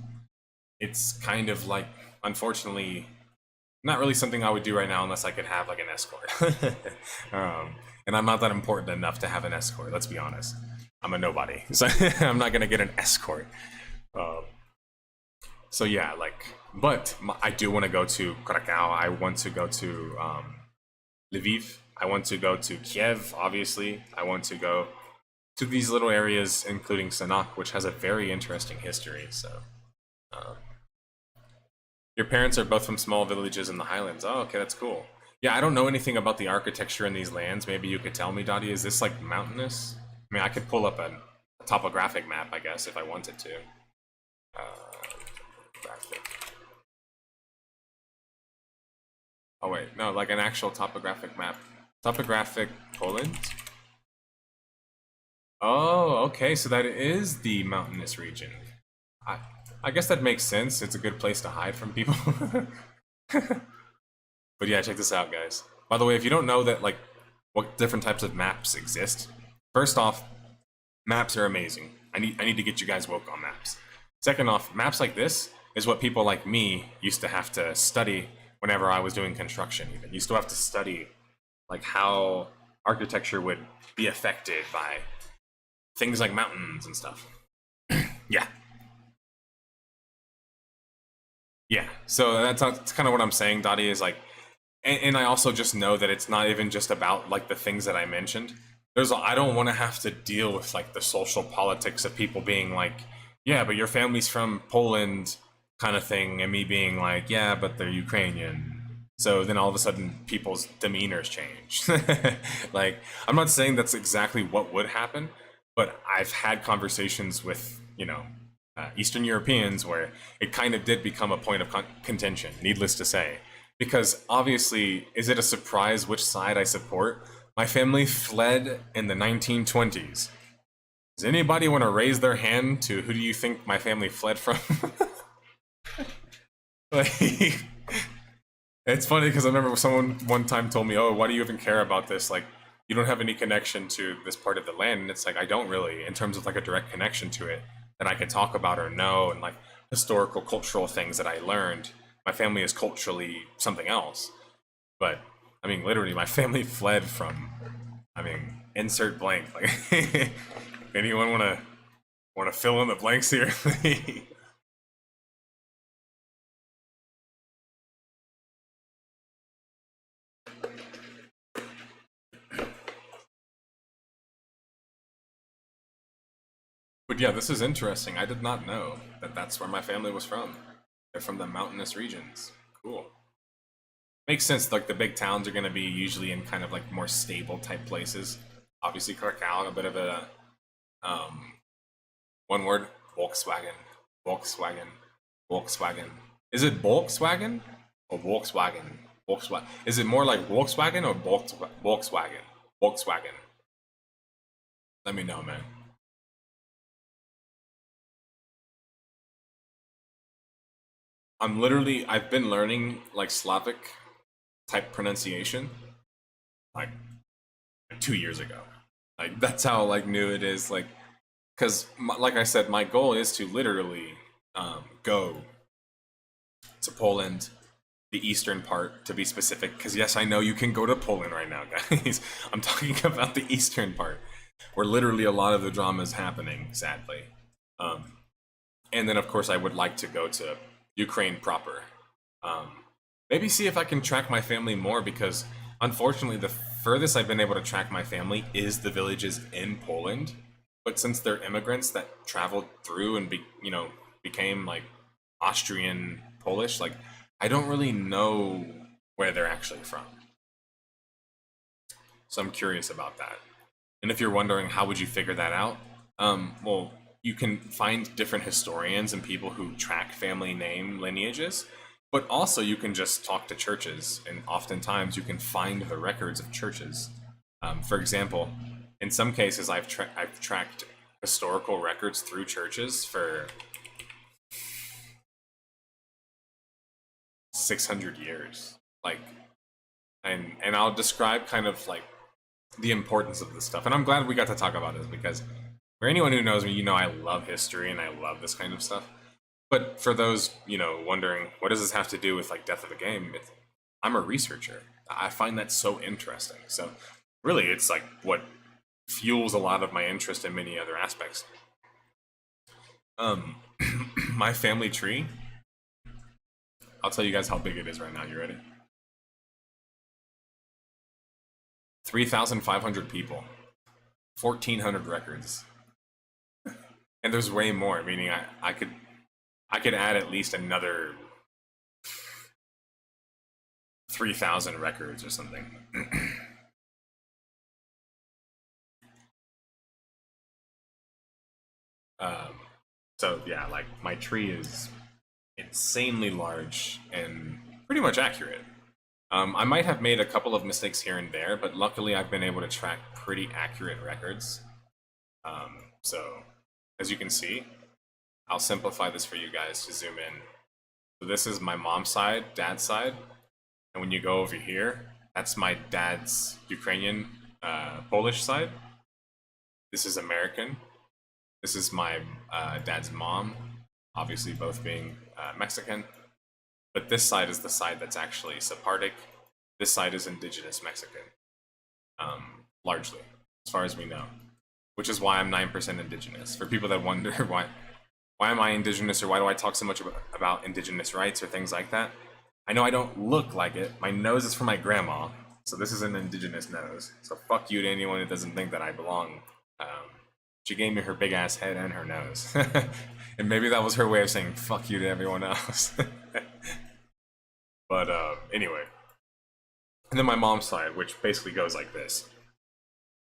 It's kind of like, unfortunately, not really something I would do right now unless I could have like an escort. And I'm not that important enough to have an escort, let's be honest. I'm a nobody, so I'm not gonna get an escort. So yeah, like, but I do want to go to Krakow. I want to go to Lviv. I want to go to Kiev, obviously. I want to go to these little areas, including Sanok, which has a very interesting history. So, your parents are both from small villages in the Highlands. Oh, okay, that's cool. Yeah, I don't know anything about the architecture in these lands. Maybe you could tell me, Dottie. Is this like mountainous? I mean, I could pull up a topographic map, I guess, if I wanted to. Graphic. Oh wait, no, like an actual topographic map. Topographic Poland? Oh, okay, so that is the mountainous region. I guess that makes sense. It's a good place to hide from people. But yeah, check this out, guys. By the way, if you don't know that, like, what different types of maps exist, first off, maps are amazing. I need to get you guys woke on maps. Second off, maps like this is what people like me used to have to study whenever I was doing construction. Even you still have to study like how architecture would be affected by things like mountains and stuff. Yeah. Yeah, so that's kind of what I'm saying, Dottie, is like, and I also just know that it's not even just about like the things that I mentioned. I don't want to have to deal with like the social politics of people being like, yeah, but your family's from Poland, kind of thing, and me being like, yeah, but they're Ukrainian. So then all of a sudden people's demeanors change. Like, I'm not saying that's exactly what would happen, but I've had conversations with, Eastern Europeans where it kind of did become a point of contention, needless to say. Because obviously, is it a surprise which side I support? My family fled in the 1920s. Does anybody want to raise their hand to who do you think my family fled from? Like, it's funny because I remember someone one time told me, "Oh, why do you even care about this? Like, you don't have any connection to this part of the land." And it's like, I don't really, in terms of like a direct connection to it that I can talk about or know, and like historical, cultural things that I learned. My family is culturally something else. But I mean, literally, my family fled from. I mean, insert blank. Like, anyone want to fill in the blanks here? But yeah, this is interesting. I did not know that that's where my family was from. They're from the mountainous regions. Cool. Makes sense. Like the big towns are going to be usually in kind of like more stable type places. Obviously, Krakow, a bit of a um, one word: Volkswagen, Volkswagen, Volkswagen. Is it Volkswagen or Volkswagen? Volkswagen. Is it more like Volkswagen or Volkswagen? Volkswagen. Let me know, man. I've been learning like Slavic type pronunciation like 2 years ago. Like that's how like new it is. Like, because like I said, my goal is to literally go to Poland, the eastern part to be specific. Because yes, I know you can go to Poland right now, guys. I'm talking about the eastern part, where literally a lot of the drama is happening. Sadly, um, and then of course I would like to go to Ukraine proper. Um, Maybe see if I can track my family more because unfortunately the furthest I've been able to track my family is the villages in Poland. But since they're immigrants that traveled through and became like Austrian Polish, like I don't really know where they're actually from. So I'm curious about that. And if you're wondering how would you figure that out, well, you can find different historians and people who track family name lineages, but also you can just talk to churches, and oftentimes you can find the records of churches. For example, in some cases, I've tracked historical records through churches for 600 years, like, and I'll describe kind of like the importance of this stuff. And I'm glad we got to talk about this because for anyone who knows me, I love history and I love this kind of stuff. But for those, wondering what does this have to do with like Death of the Game, I'm a researcher. I find that so interesting. So really, it's like what fuels a lot of my interest in many other aspects. Um, my family tree. I'll tell you guys how big it is right now. You ready? 3,500 people, 1,400 records, and there's way more. Meaning, I could add at least another 3,000 records or something. um, so yeah, like my tree is insanely large and pretty much accurate. I might have made a couple of mistakes here and there, but luckily I've been able to track pretty accurate records. So as you can see, I'll simplify this for you guys to zoom in. So this is my mom's side, dad's side, and when you go over here, that's my dad's Ukrainian, Polish side. This is American, This is my dad's mom, obviously both being Mexican. But this side is the side that's actually Sephardic. This side is indigenous Mexican, largely, as far as we know. Which is why I'm 9% indigenous. For people that wonder why am I indigenous, or why do I talk so much about indigenous rights or things like that? I know I don't look like it. My nose is from my grandma, so this is an indigenous nose. So fuck you to anyone that doesn't think that I belong. She gave me her big ass head and her nose. And maybe that was her way of saying fuck you to everyone else. But anyway. And then my mom's side, which basically goes like this.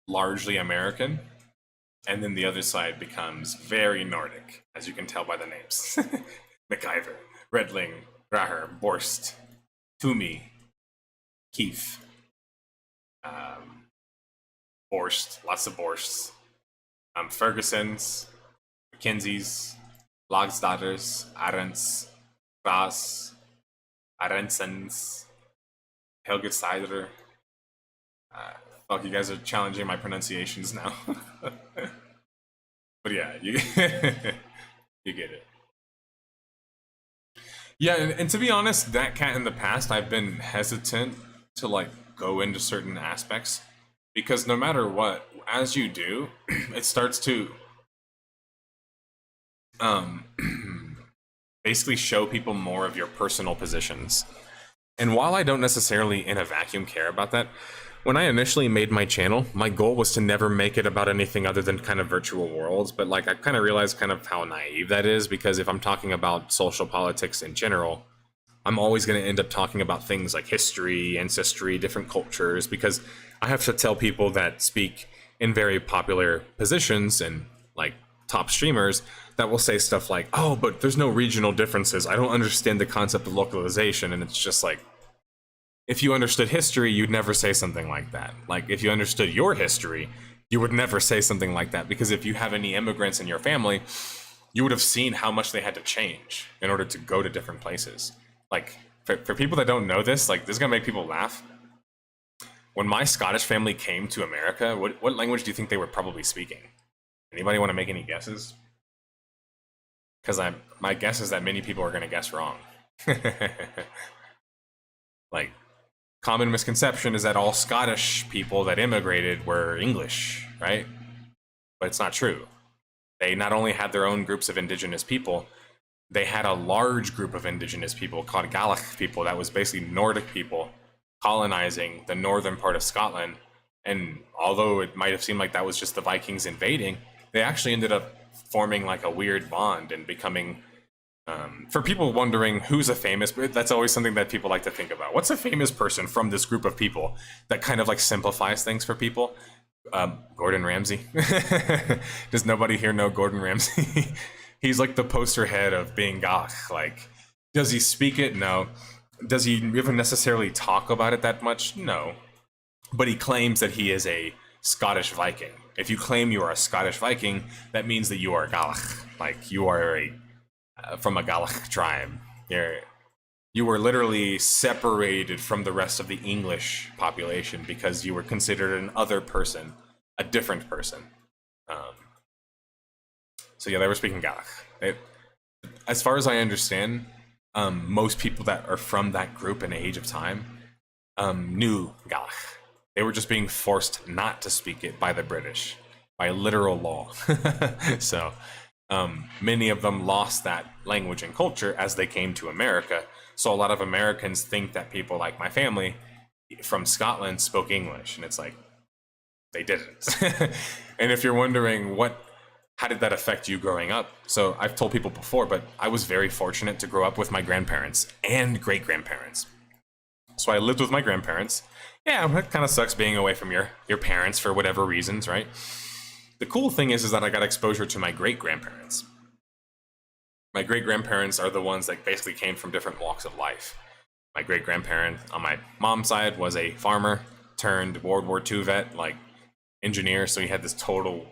Largely American. And then the other side becomes very Nordic, as you can tell by the names. MacIver, Redling, Graher, Borst, Toomey, Keith, Borscht, lots of Borsts, Ferguson's, Mackenzie's, Logsdaughters, Arends, Gras, Arensens, Helge Seider. Fuck, you guys are challenging my pronunciations now. But yeah, you you get it. Yeah, and to be honest, that cat in the past, I've been hesitant to like go into certain aspects because no matter what, as you do, it starts to basically show people more of your personal positions. And while I don't necessarily in a vacuum care about that, when I initially made my channel, my goal was to never make it about anything other than kind of virtual worlds, but like I kind of realized kind of how naive that is, because if I'm talking about social politics in general, I'm always going to end up talking about things like history, ancestry, different cultures, because I have to tell people that speak in very popular positions and like top streamers that will say stuff like, oh, but there's no regional differences. I don't understand the concept of localization. And it's just like, if you understood history, you'd never say something like that. Like, if you understood your history, you would never say something like that, because if you have any immigrants in your family, you would have seen how much they had to change in order to go to different places. Like, for people that don't know this, like, this is gonna make people laugh. When my Scottish family came to America, what language do you think they were probably speaking? Anybody want to make any guesses? Because my guess is that many people are gonna guess wrong. Like, common misconception is that all Scottish people that immigrated were English, right? But it's not true. They not only had their own groups of indigenous people, they had a large group of indigenous people called Gaelic people that was basically Nordic people colonizing the northern part of Scotland. And although it might have seemed like that was just the Vikings invading, they actually ended up forming like a weird bond and becoming for people wondering who's a famous, that's always something that people like to think about. What's a famous person from this group of people that kind of like simplifies things for people? Gordon Ramsay. Does nobody here know Gordon Ramsay? He's like the poster head of being Gaelic. Like, does he speak it? No. Does he even necessarily talk about it that much? No. But he claims that he is a Scottish Viking. If you claim you are a Scottish Viking, that means that you are Gaelic. Like, you are from a Gaelic tribe. You were literally separated from the rest of the English population because you were considered an other person, a different person. So yeah, they were speaking Gaelic. As far as I understand, most people that are from that group in Age of Time knew Gaelic. They were just being forced not to speak it by the British, by literal law. So many of them lost that language and culture as they came to America. So a lot of Americans think that people like my family from Scotland spoke English, and it's like, they didn't. And if you're wondering how did that affect you growing up? So I've told people before, but I was very fortunate to grow up with my grandparents and great-grandparents. So I lived with my grandparents. Yeah, it kind of sucks being away from your parents for whatever reasons, right? The cool thing is that I got exposure to my great-grandparents. My great-grandparents are the ones that basically came from different walks of life. My great-grandparent on my mom's side was a farmer turned World War II vet, like engineer, so he had this total,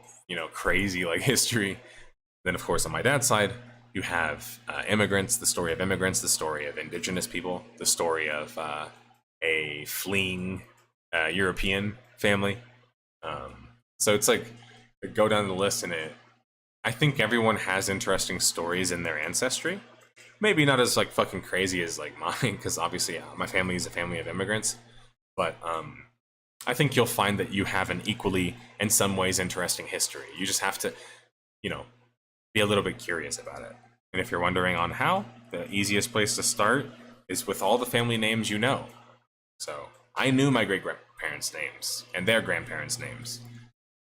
crazy like history. Then of course on my dad's side, you have immigrants, the story of immigrants, the story of indigenous people, the story of a fleeing European family. So it's like, go down the list and I think everyone has interesting stories in their ancestry. Maybe not as like fucking crazy as like mine, because obviously my family is a family of immigrants. But I think you'll find that you have an equally, in some ways, interesting history. You just have to, you know, be a little bit curious about it. And if you're wondering on how, the easiest place to start is with all the family names you know. So I knew my great grandparents' names and their grandparents' names.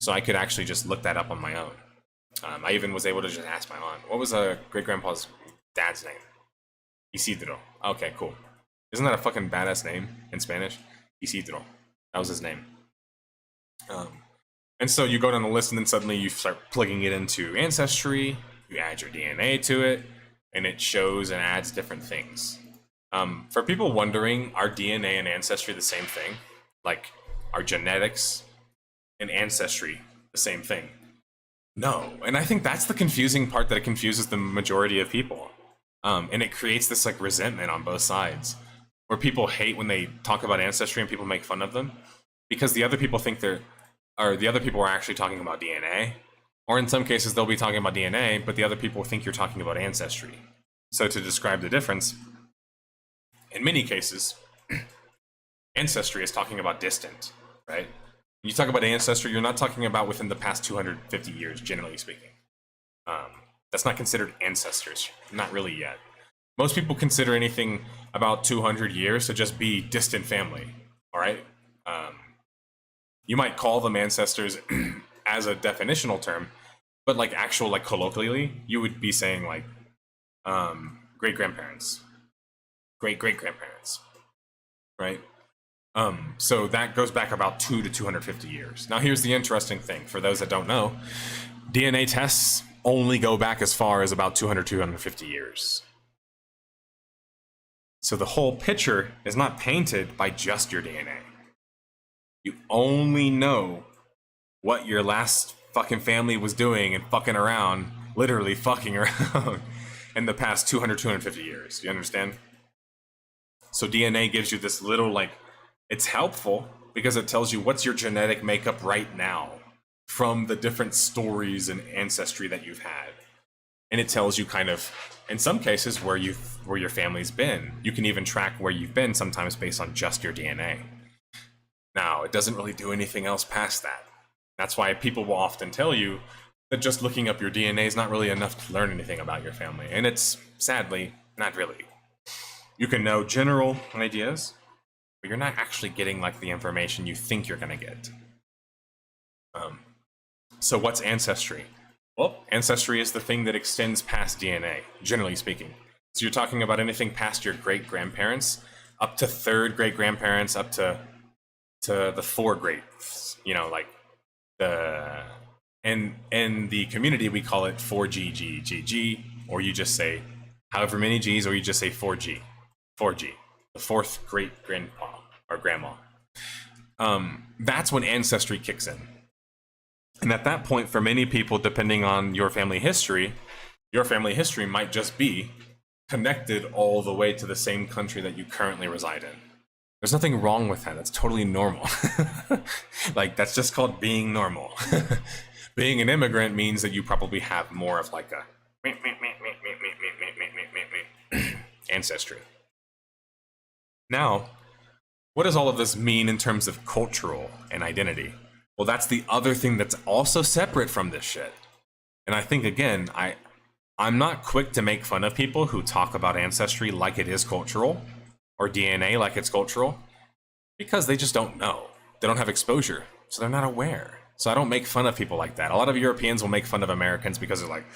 So I could actually just look that up on my own. I even was able to just ask my aunt, what was a great grandpa's dad's name? Isidro. Okay, cool. Isn't that a fucking badass name in Spanish? Isidro. That was his name. And so you go down the list, and then suddenly you start plugging it into Ancestry. You add your DNA to it, and it shows and adds different things. For people wondering, are DNA and Ancestry the same thing? Like, are genetics and Ancestry the same thing? No. And I think that's the confusing part, that it confuses the majority of people. And it creates this like resentment on both sides, where people hate when they talk about Ancestry and people make fun of them, because the other people think the other people are actually talking about DNA. Or in some cases, they'll be talking about DNA, but the other people think you're talking about Ancestry. So to describe the difference, in many cases, Ancestry is talking about distant, right? When you talk about Ancestry, you're not talking about within the past 250 years, generally speaking. That's not considered ancestors, not really yet. Most people consider anything about 200 years to just be distant family, all right? You might call them ancestors as a definitional term, but like actual, like colloquially, you would be saying like great-grandparents, great-great-grandparents, right? So that goes back about 2 to 250 years. Now here's the interesting thing, for those that don't know, DNA tests only go back as far as about 250 years. So the whole picture is not painted by just your DNA. You only know what your last fucking family was doing and fucking around, literally fucking around, in the past 250 years. You understand? So DNA gives you this little, like, it's helpful because it tells you what's your genetic makeup right now from the different stories and ancestry that you've had. And it tells you kind of, in some cases, where your family's been. You can even track where you've been sometimes based on just your DNA. Now, it doesn't really do anything else past that. That's why people will often tell you that just looking up your DNA is not really enough to learn anything about your family. And it's, sadly, not really. You can know general ideas, but you're not actually getting like the information you think you're gonna get. So what's ancestry? Well, ancestry is the thing that extends past DNA, generally speaking. So you're talking about anything past your great-grandparents, up to third great-grandparents, up to the four greats, you know, like in the community we call it 4G, or you just say however many G's, or you just say 4G, the fourth great grandpa or grandma. That's when ancestry kicks in. And at that point, for many people, depending on your family history might just be connected all the way to the same country that you currently reside in. There's nothing wrong with that. That's totally normal. Like, that's just called being normal. Being an immigrant means that you probably have more of like a ancestry. Now, what does all of this mean in terms of cultural and identity? Well, that's the other thing that's also separate from this shit. And I think, again, I'm not quick to make fun of people who talk about ancestry like it is cultural, or DNA like it's cultural, because they just don't know. They don't have exposure, so they're not aware. So I don't make fun of people like that. A lot of Europeans will make fun of Americans because they're like,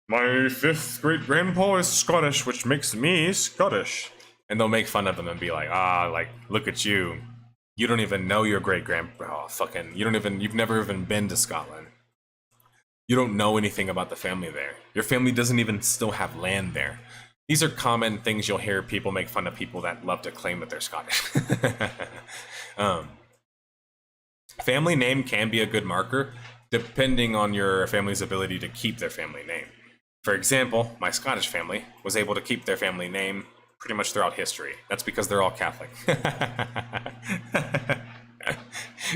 my fifth great grandpa is Scottish, which makes me Scottish. And they'll make fun of them and be like, like, look at you. You don't even know your great grandpa. You've never even been to Scotland. You don't know anything about the family there. Your family doesn't even still have land there. These are common things you'll hear people make fun of people that love to claim that they're Scottish. Family name can be a good marker depending on your family's ability to keep their family name. For example, my Scottish family was able to keep their family name pretty much throughout history. That's because they're all Catholic.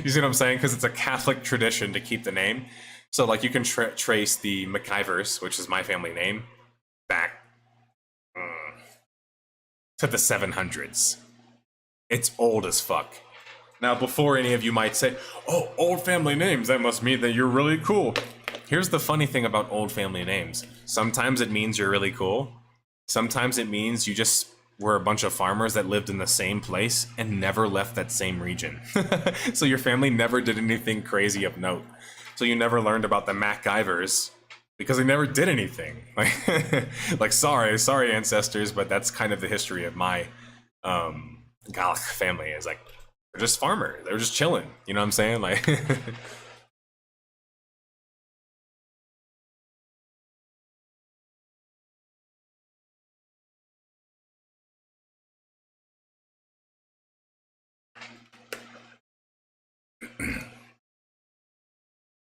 You see what I'm saying? Because it's a Catholic tradition to keep the name. So like you can trace the McIvers, which is my family name, back to the 700s. It's old as fuck. Now, before any of you might say, "Oh, old family names, that must mean that you're really cool." Here's the funny thing about old family names. Sometimes it means you're really cool. Sometimes it means you just were a bunch of farmers that lived in the same place and never left that same region. So your family never did anything crazy of note. So you never learned about the MacGyvers because they never did anything. Like sorry ancestors, but that's kind of the history of my Galach family. Is like they're just farmers. They're just chilling. You know what I'm saying? Like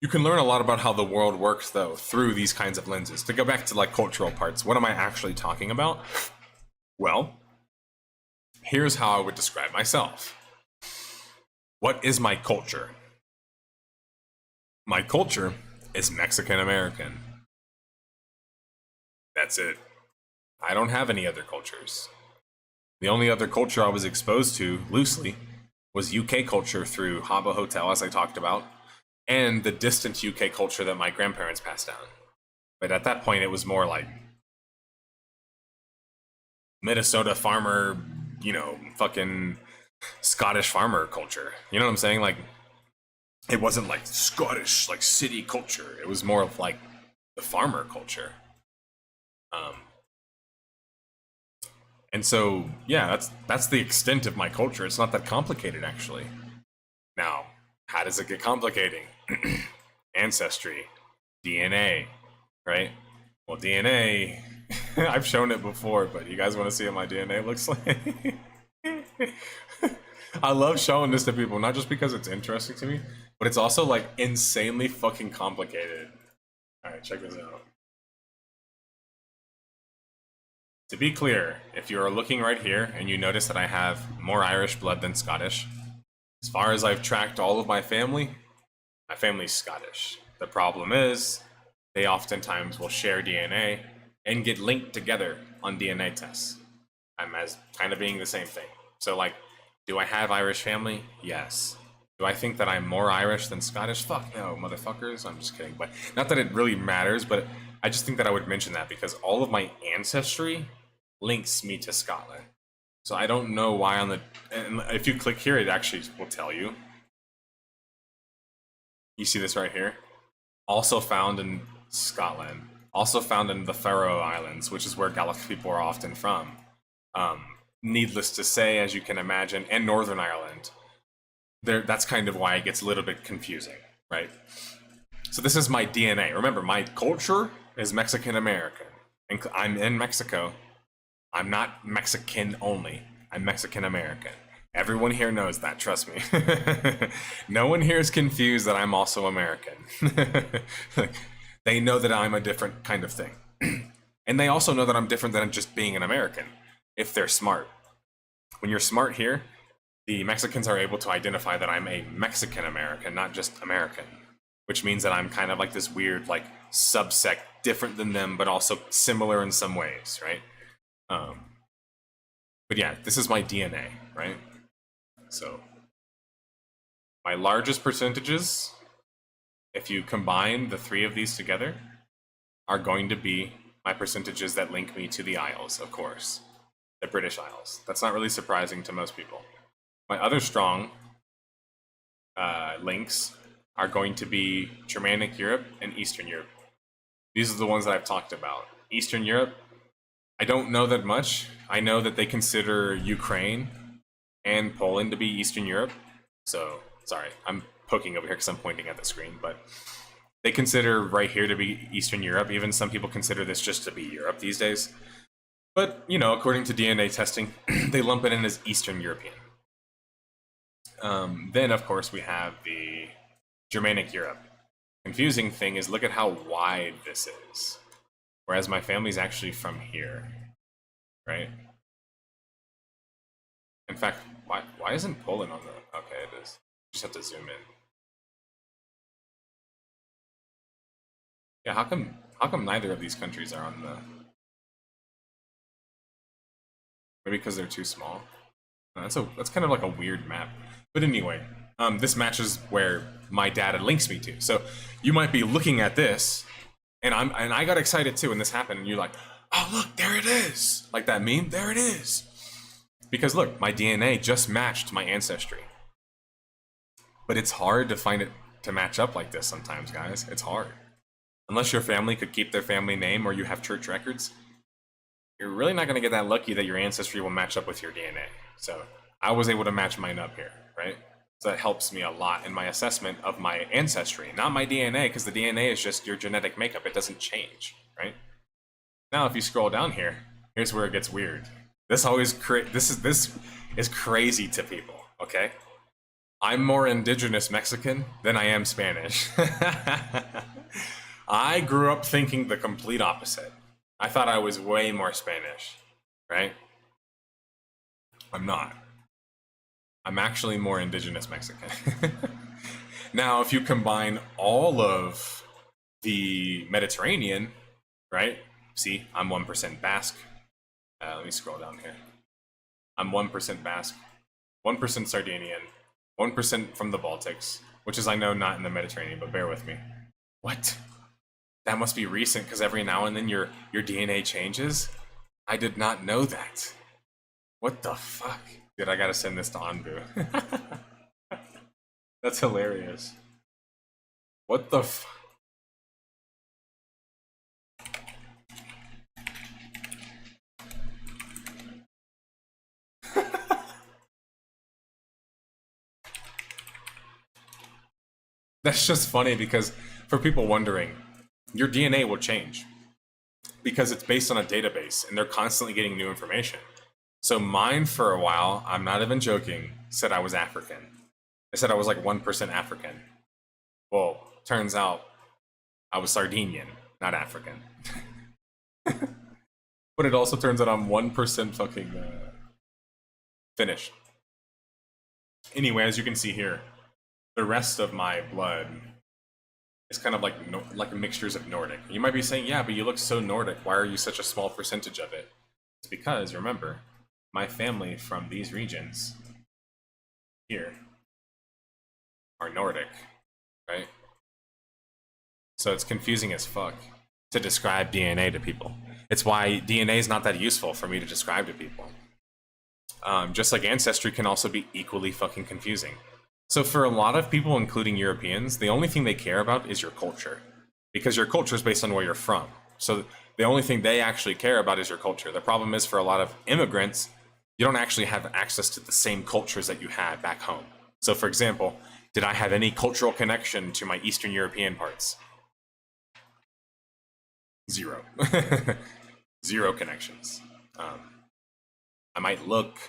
you can learn a lot about how the world works though through these kinds of lenses. To go back to like cultural parts, what am I actually talking about? Well, here's how I would describe myself. What is my culture? My culture is Mexican American. That's it. I don't have any other cultures. The only other culture I was exposed to, loosely, was UK culture through Habbo Hotel, as I talked about, and the distant UK culture that my grandparents passed down. But at that point, it was more like Minnesota farmer, fucking Scottish farmer culture. You know what I'm saying? Like, it wasn't like Scottish, like city culture. It was more of like the farmer culture. Um, and so, yeah, that's the extent of my culture. It's not that complicated, actually. Now, how does it get complicating? Ancestry, DNA, right? Well, DNA, I've shown it before, but you guys want to see what my DNA looks like? I love showing this to people, not just because it's interesting to me, but it's also like insanely fucking complicated. All right, check this out. To be clear, if you are looking right here and you notice that I have more Irish blood than Scottish, as far as I've tracked all of my family's Scottish. The problem is, they oftentimes will share DNA and get linked together on DNA tests. I'm as kind of being the same thing. So like, do I have Irish family? Yes. Do I think that I'm more Irish than Scottish? Fuck no, motherfuckers. I'm just kidding. But not that it really matters, but I just think that I would mention that because all of my ancestry links me to Scotland. So I don't know why on the, and if you click here, it actually will tell you. You see this right here? Also found in Scotland. Also found in the Faroe Islands, which is where Gaelic people are often from. Needless to say, as you can imagine, and Northern Ireland. That's kind of why it gets a little bit confusing, right? So this is my DNA. Remember, my culture is Mexican American. And I'm in Mexico. I'm not Mexican only. I'm Mexican American. Everyone here knows that, trust me. No one here is confused that I'm also American. They know that I'm a different kind of thing. And they also know that I'm different than just being an American, if they're smart. When you're smart here, the Mexicans are able to identify that I'm a Mexican American, not just American, which means that I'm kind of like this weird, like, subsect, different than them, but also similar in some ways, right? But yeah, this is my DNA, right? So my largest percentages, if you combine the three of these together, are going to be my percentages that link me to the Isles, of course, the British Isles. That's not really surprising to most people. My other strong links are going to be Germanic Europe and Eastern Europe. These are the ones that I've talked about. Eastern Europe, I don't know that much. I know that they consider Ukraine and Poland to be Eastern Europe. So, sorry, I'm poking over here because I'm pointing at the screen, but they consider right here to be Eastern Europe. Even some people consider this just to be Europe these days. But, according to DNA testing, they lump it in as Eastern European. Then, of course, we have the Germanic Europe. Confusing thing is, look at how wide this is. Whereas my family's actually from here, right? In fact, why isn't Poland on the... Okay, it is. Just have to zoom in. Yeah, how come neither of these countries are on the... Maybe because they're too small? That's kind of like a weird map. But anyway, this matches where my data links me to. So you might be looking at this, and I got excited too when this happened, and you're like, oh look, there it is! Like that meme, there it is! Because look, my DNA just matched my ancestry. But it's hard to find it to match up like this sometimes, guys. It's hard. Unless your family could keep their family name or you have church records, you're really not going to get that lucky that your ancestry will match up with your DNA. So I was able to match mine up here, right? So that helps me a lot in my assessment of my ancestry, not my DNA, because the DNA is just your genetic makeup. It doesn't change, right? Now, if you scroll down here, here's where it gets weird. This is crazy to people, okay? I'm more indigenous Mexican than I am Spanish. I grew up thinking the complete opposite. I thought I was way more Spanish, right? I'm not. I'm actually more indigenous Mexican. Now, if you combine all of the Mediterranean, right? See, I'm 1% Basque. Let me scroll down here. I'm 1% Basque, 1% Sardinian, 1% from the Baltics, which is, I know, not in the Mediterranean, but bear with me. What? That must be recent, because every now and then your DNA changes? I did not know that. What the fuck? Dude, I gotta send this to Anbu. That's hilarious. What the f... That's just funny because, for people wondering, your DNA will change because it's based on a database and they're constantly getting new information. So mine, for a while, I'm not even joking, said I was African. I said I was like 1% African. Well, turns out I was Sardinian, not African. But it also turns out I'm 1% fucking Finnish. Anyway, as you can see here, the rest of my blood is kind of like mixtures of Nordic. You might be saying, yeah, but you look so Nordic. Why are you such a small percentage of it? It's because, remember, my family from these regions here are Nordic, right? So it's confusing as fuck to describe DNA to people. It's why DNA is not that useful for me to describe to people. Just like ancestry can also be equally fucking confusing. So for a lot of people, including Europeans, the only thing they care about is your culture. Because your culture is based on where you're from. So the only thing they actually care about is your culture. The problem is, for a lot of immigrants, you don't actually have access to the same cultures that you had back home. So for example, did I have any cultural connection to my Eastern European parts? Zero. Zero connections. I might look,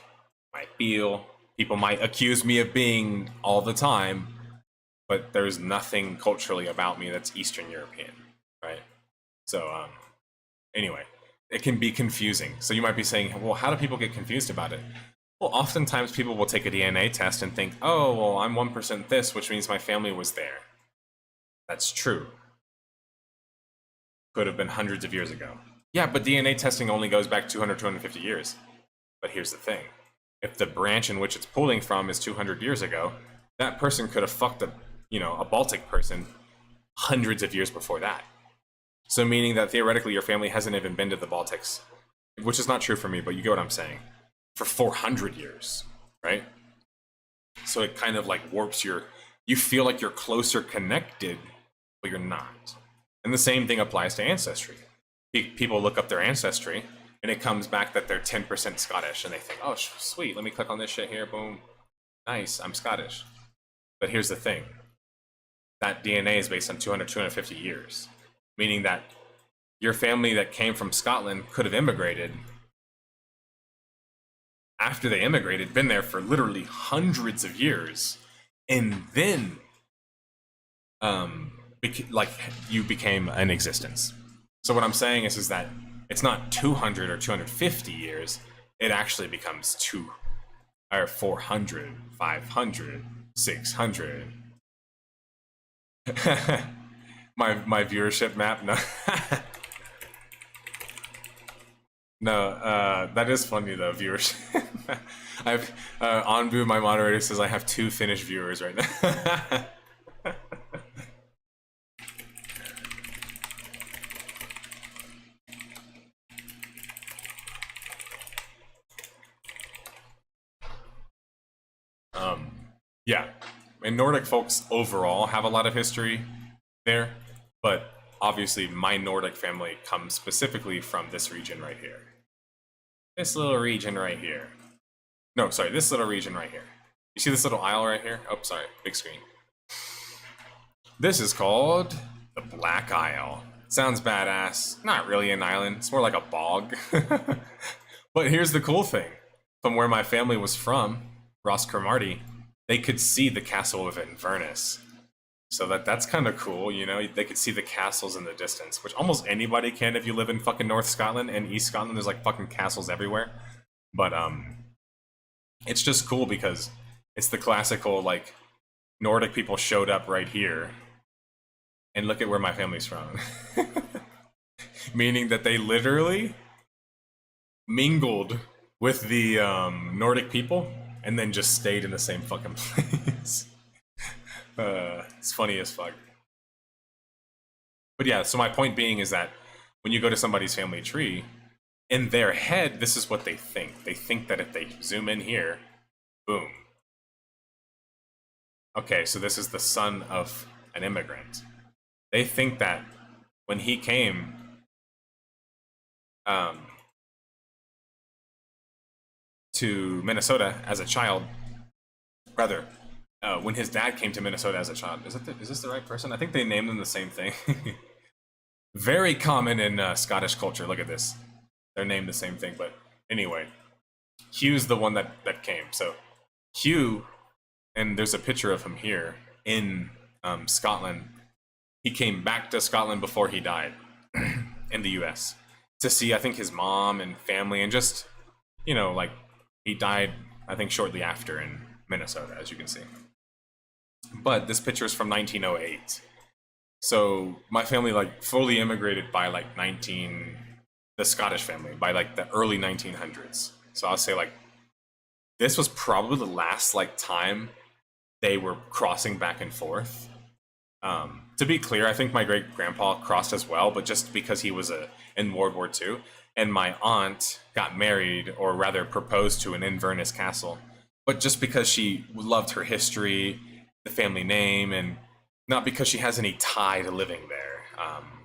might feel, people might accuse me of being all the time, but there's nothing culturally about me that's Eastern European, right? So anyway, it can be confusing. So you might be saying, well, how do people get confused about it? Well, oftentimes people will take a DNA test and think, oh, well, I'm 1% this, which means my family was there. That's true. Could have been hundreds of years ago. Yeah, but DNA testing only goes back 200, 250 years. But here's the thing. If the branch in which it's pulling from is 200 years ago, that person could have fucked a Baltic person hundreds of years before that. So meaning that theoretically your family hasn't even been to the Baltics, which is not true for me, but you get what I'm saying, for 400 years, right? So it kind of like warps you feel like you're closer connected, but you're not. And the same thing applies to ancestry. People look up their ancestry, and it comes back that they're 10% Scottish, and they think, oh, sweet, let me click on this shit here, boom. Nice, I'm Scottish. But here's the thing. That DNA is based on 200, 250 years, meaning that your family that came from Scotland could have immigrated. After they immigrated, been there for literally hundreds of years, and then you became an existence. So what I'm saying is that it's not 200 or 250 years. It actually becomes 400, 500, 600. my viewership map. No, no, that is funny though. Viewership. I've Onbu, my moderator, says I have 2 Finnish viewers right now. Yeah, and Nordic folks overall have a lot of history there, but obviously my Nordic family comes specifically from this region right here. This little region right here. No, sorry, this little region right here. You see this little isle right here? Oh, sorry, big screen. This is called the Black Isle. Sounds badass. Not really an island, it's more like a bog. But here's the cool thing. From where my family was from, Ross Cromarty, they could see the castle of Inverness. So that's kind of cool, you know? They could see the castles in the distance, which almost anybody can if you live in fucking North Scotland and East Scotland. There's like fucking castles everywhere. But it's just cool because it's the classical, like, Nordic people showed up right here. And look at where my family's from. Meaning that they literally mingled with the Nordic people and then just stayed in the same fucking place. It's funny as fuck. But yeah, so my point being is that when you go to somebody's family tree, in their head, this is what they think. They think that if they zoom in here, boom. Okay, so this is the son of an immigrant. They think that when he came, to Minnesota as a child, rather, when his dad came to Minnesota as a child. Is this the right person? I think they named them the same thing. Very common in Scottish culture. Look at this. They're named the same thing, but anyway. Hugh's the one that came. So Hugh, and there's a picture of him here in Scotland. He came back to Scotland before he died in the US to see, I think, his mom and family, and just, you know, like, he died, I think, shortly after in Minnesota, as you can see. But this picture is from 1908. So my family, like, fully immigrated by, like, the Scottish family, by, like, the early 1900s. So I'll say, like, this was probably the last, like, time they were crossing back and forth. To be clear, I think my great-grandpa crossed as well, but just because he was in World War II. And my aunt got married, or rather proposed to, in Inverness Castle. But just because she loved her history, the family name, and not because she has any tie to living there,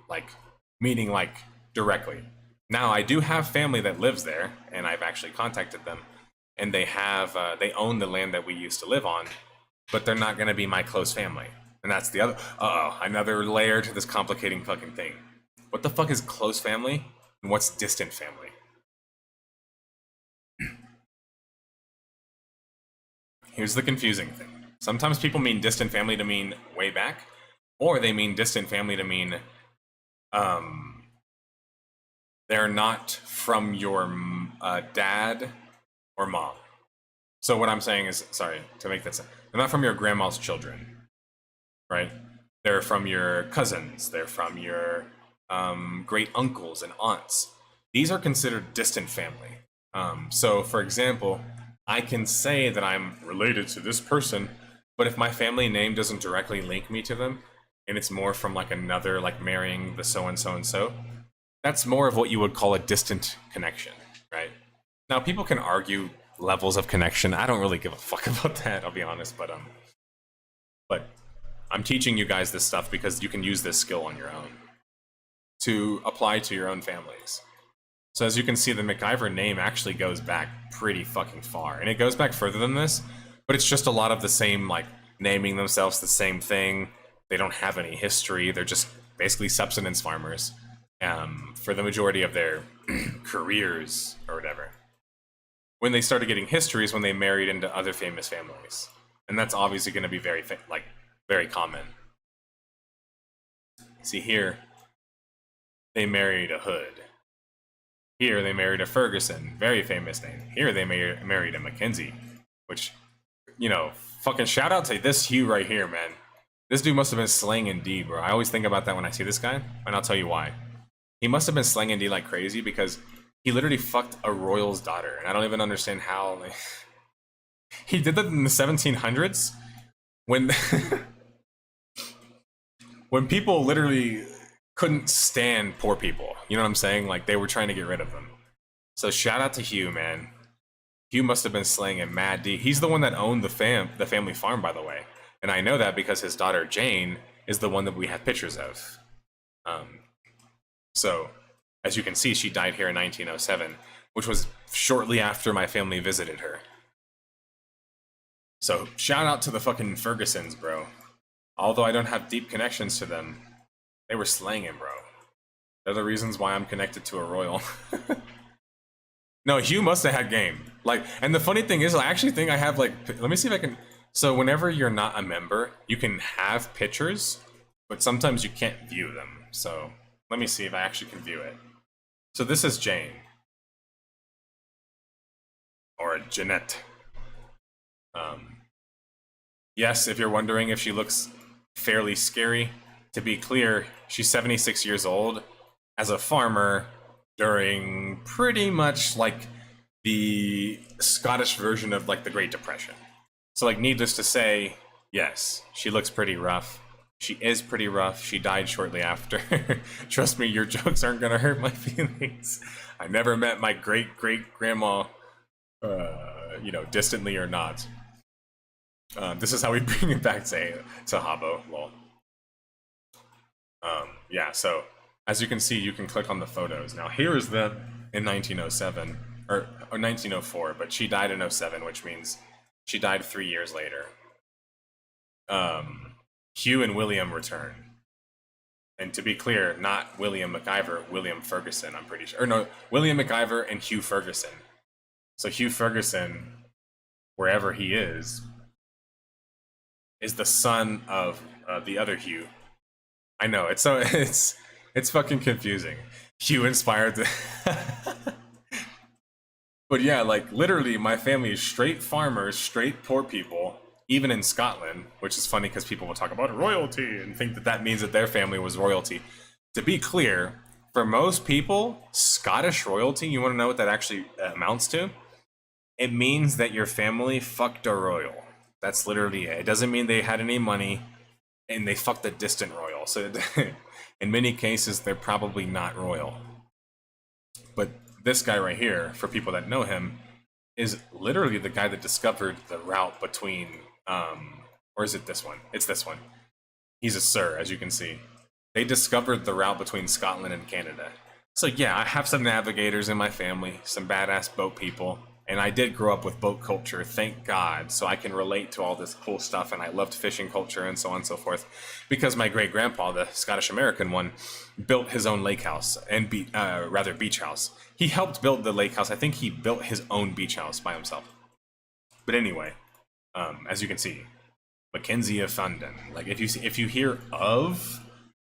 like, meaning, like, directly. Now, I do have family that lives there, and I've actually contacted them, and they they own the land that we used to live on, but they're not going to be my close family. And that's the other, another layer to this complicating fucking thing. What the fuck is close family? And what's distant family? Here's the confusing thing. Sometimes people mean distant family to mean way back, or they mean distant family to mean they're not from your dad or mom. So what I'm saying is, sorry, to make that sense, they're not from your grandma's children, right? They're from your cousins, they're from your great uncles and aunts. These are considered distant family. So for example, I can say that I'm related to this person, but if my family name doesn't directly link me to them, and it's more from, like, another, like, marrying the so-and-so and so, that's more of what you would call a distant connection, right? Now, people can argue levels of connection. I don't really give a fuck about that, I'll be honest, but I'm teaching you guys this stuff because you can use this skill on your own to apply to your own families. So as you can see, the MacIver name actually goes back pretty fucking far, and it goes back further than this, but it's just a lot of the same, like, naming themselves the same thing. They don't have any history. They're just basically subsistence farmers for the majority of their careers or whatever. When they started getting histories, when they married into other famous families, and that's obviously going to be very common. See here, they married a Hood. Here they married a Ferguson, very famous name. Here they married a Mackenzie, which, you know, fucking shout out to this Hugh right here, man. This dude must have been slaying indeed, bro. I always think about that when I see this guy, and I'll tell you why. He must have been slaying indeed like crazy because he literally fucked a royal's daughter, and I don't even understand how. Like, he did that in the 1700s when when people literally couldn't stand poor people. You know what I'm saying? Like they were trying to get rid of them. So shout out to Hugh, man. Hugh must have been slaying a mad D. He's the one that owned the family farm, by the way. And I know that because his daughter Jane is the one that we have pictures of. So, as you can see, she died here in 1907, which was shortly after my family visited her. So, shout out to the fucking Fergusons, bro. Although I don't have deep connections to them, they were slaying him, bro. They're the reasons why I'm connected to a royal. No, Hugh must have had game. Like, and the funny thing is, I actually think I have, like, let me see if I can. So whenever you're not a member, you can have pictures, but sometimes you can't view them. So let me see if I actually can view it. So this is Jane. Or Jeanette. Yes, if you're wondering if she looks fairly scary, to be clear, she's 76 years old as a farmer during pretty much like the Scottish version of like the Great Depression. So like needless to say, yes, she looks pretty rough. She is pretty rough. She died shortly after. Trust me, your jokes aren't gonna hurt my feelings. I never met my great-great-grandma, you know, distantly or not. This is how we bring it back to Habbo, lol. Yeah, so as you can see, you can click on the photos. Now here is them in 1907, or 1904, but she died in 07, which means she died 3 years later. Hugh and William return. And to be clear, not William MacIver, William Ferguson, I'm pretty sure. Or no, William MacIver and Hugh Ferguson. So Hugh Ferguson, wherever he is the son of the other Hugh. I know, it's so it's fucking confusing. Hugh inspired the But yeah, like literally my family is straight farmers, straight poor people, even in Scotland, which is funny because people will talk about royalty and think that that means that their family was royalty. To be clear, for most people, Scottish royalty, you want to know what that actually amounts to? It means that your family fucked a royal. That's literally it. It doesn't mean they had any money and they fucked a distant royal. So in many cases, they're probably not royal. But this guy right here, for people that know him, is literally the guy that discovered the route between, or is it this one? It's this one. He's a sir, as you can see. They discovered the route between Scotland and Canada. So yeah, I have some navigators in my family, some badass boat people, and I did grow up with boat culture, thank God, so I can relate to all this cool stuff, and I loved fishing culture and so on and so forth, because my great-grandpa, the Scottish-American one, built his own lake house, and beach house. He helped build the lake house. I think he built his own beach house by himself. But anyway, as you can see, Mackenzie of Fundon. Like if you hear of,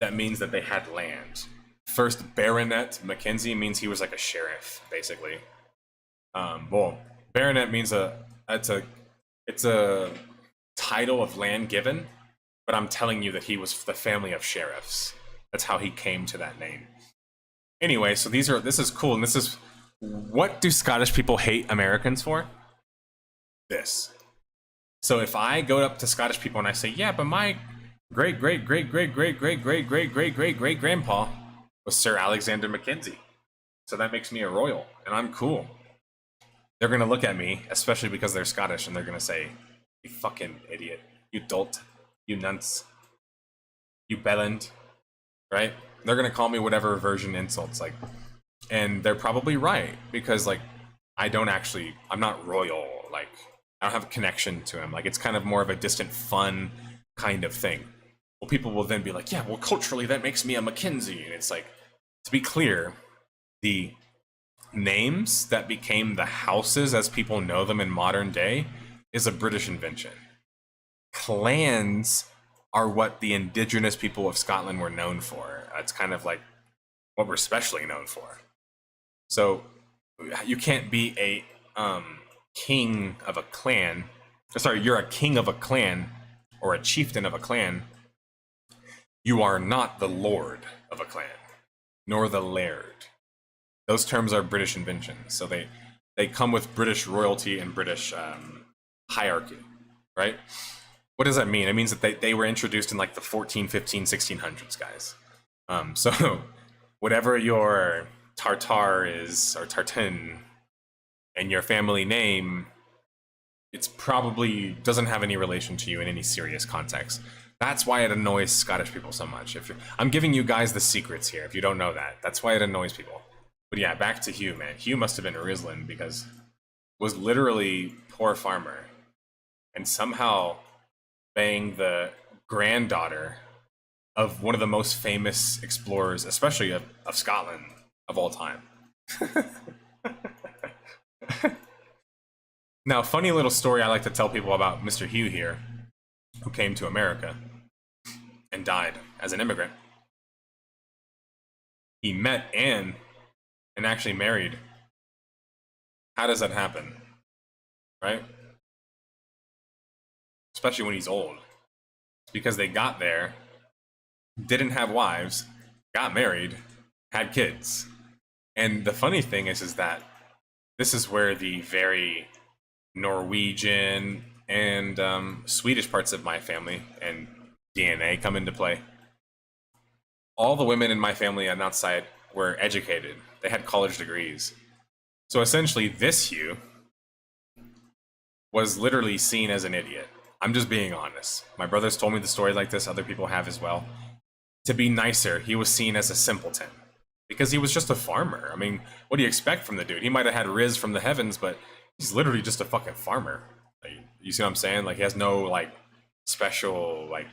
that means that they had land. First Baronet Mackenzie means he was like a sheriff, basically. Well, Baronet means it's a title of land given, but I'm telling you that he was the family of sheriffs. That's how he came to that name. Anyway, so this is cool, and this is what do Scottish people hate Americans for? This. So if I go up to Scottish people and I say, yeah, but my great-great-great-great-great-great-great-great-great-grandpa was Sir Alexander Mackenzie. So that makes me a royal, and I'm cool. They're gonna look at me, especially because they're Scottish, and they're gonna say, you fucking idiot, you dolt, you nunce, you bellend, right? They're gonna call me whatever version insults, like, and they're probably right, because like, I'm not royal, like, I don't have a connection to him, like, it's kind of more of a distant, fun kind of thing. Well, people will then be like, yeah, well, culturally, that makes me a Mackenzie, and it's like, to be clear, the names that became the houses as people know them in modern day is a British invention. Clans are what the indigenous people of Scotland were known for. It's kind of like what we're especially known for. So you can't be a king of a clan. Sorry, you're a king of a clan or a chieftain of a clan You are not the lord of a clan, nor the laird. Those terms are British inventions, so they come with British royalty and British hierarchy, right? What does that mean? It means that they were introduced in like the 14, 15, 1600s, guys. So whatever your Tartar is, or Tartan, and your family name, it's probably doesn't have any relation to you in any serious context. That's why it annoys Scottish people so much. I'm giving you guys the secrets here, if you don't know that. That's why it annoys people. But yeah, back to Hugh, man. Hugh must have been Rislin because was literally poor farmer and somehow banged the granddaughter of one of the most famous explorers, especially of Scotland, of all time. Now, funny little story I like to tell people about Mr. Hugh here, who came to America and died as an immigrant. He met Anne and actually married. How does that happen? Right? Especially when he's old. It's because they got there, didn't have wives, got married, had kids. And the funny thing is that this is where the very Norwegian and Swedish parts of my family and DNA come into play. All the women in my family on that side were educated. They had college degrees. So essentially, this Hugh was literally seen as an idiot. I'm just being honest. My brothers told me the story like this, other people have as well. To be nicer, he was seen as a simpleton. Because he was just a farmer. I mean, what do you expect from the dude? He might have had riz from the heavens, but he's literally just a fucking farmer. Like, you see what I'm saying? Like, he has no, like, special, like,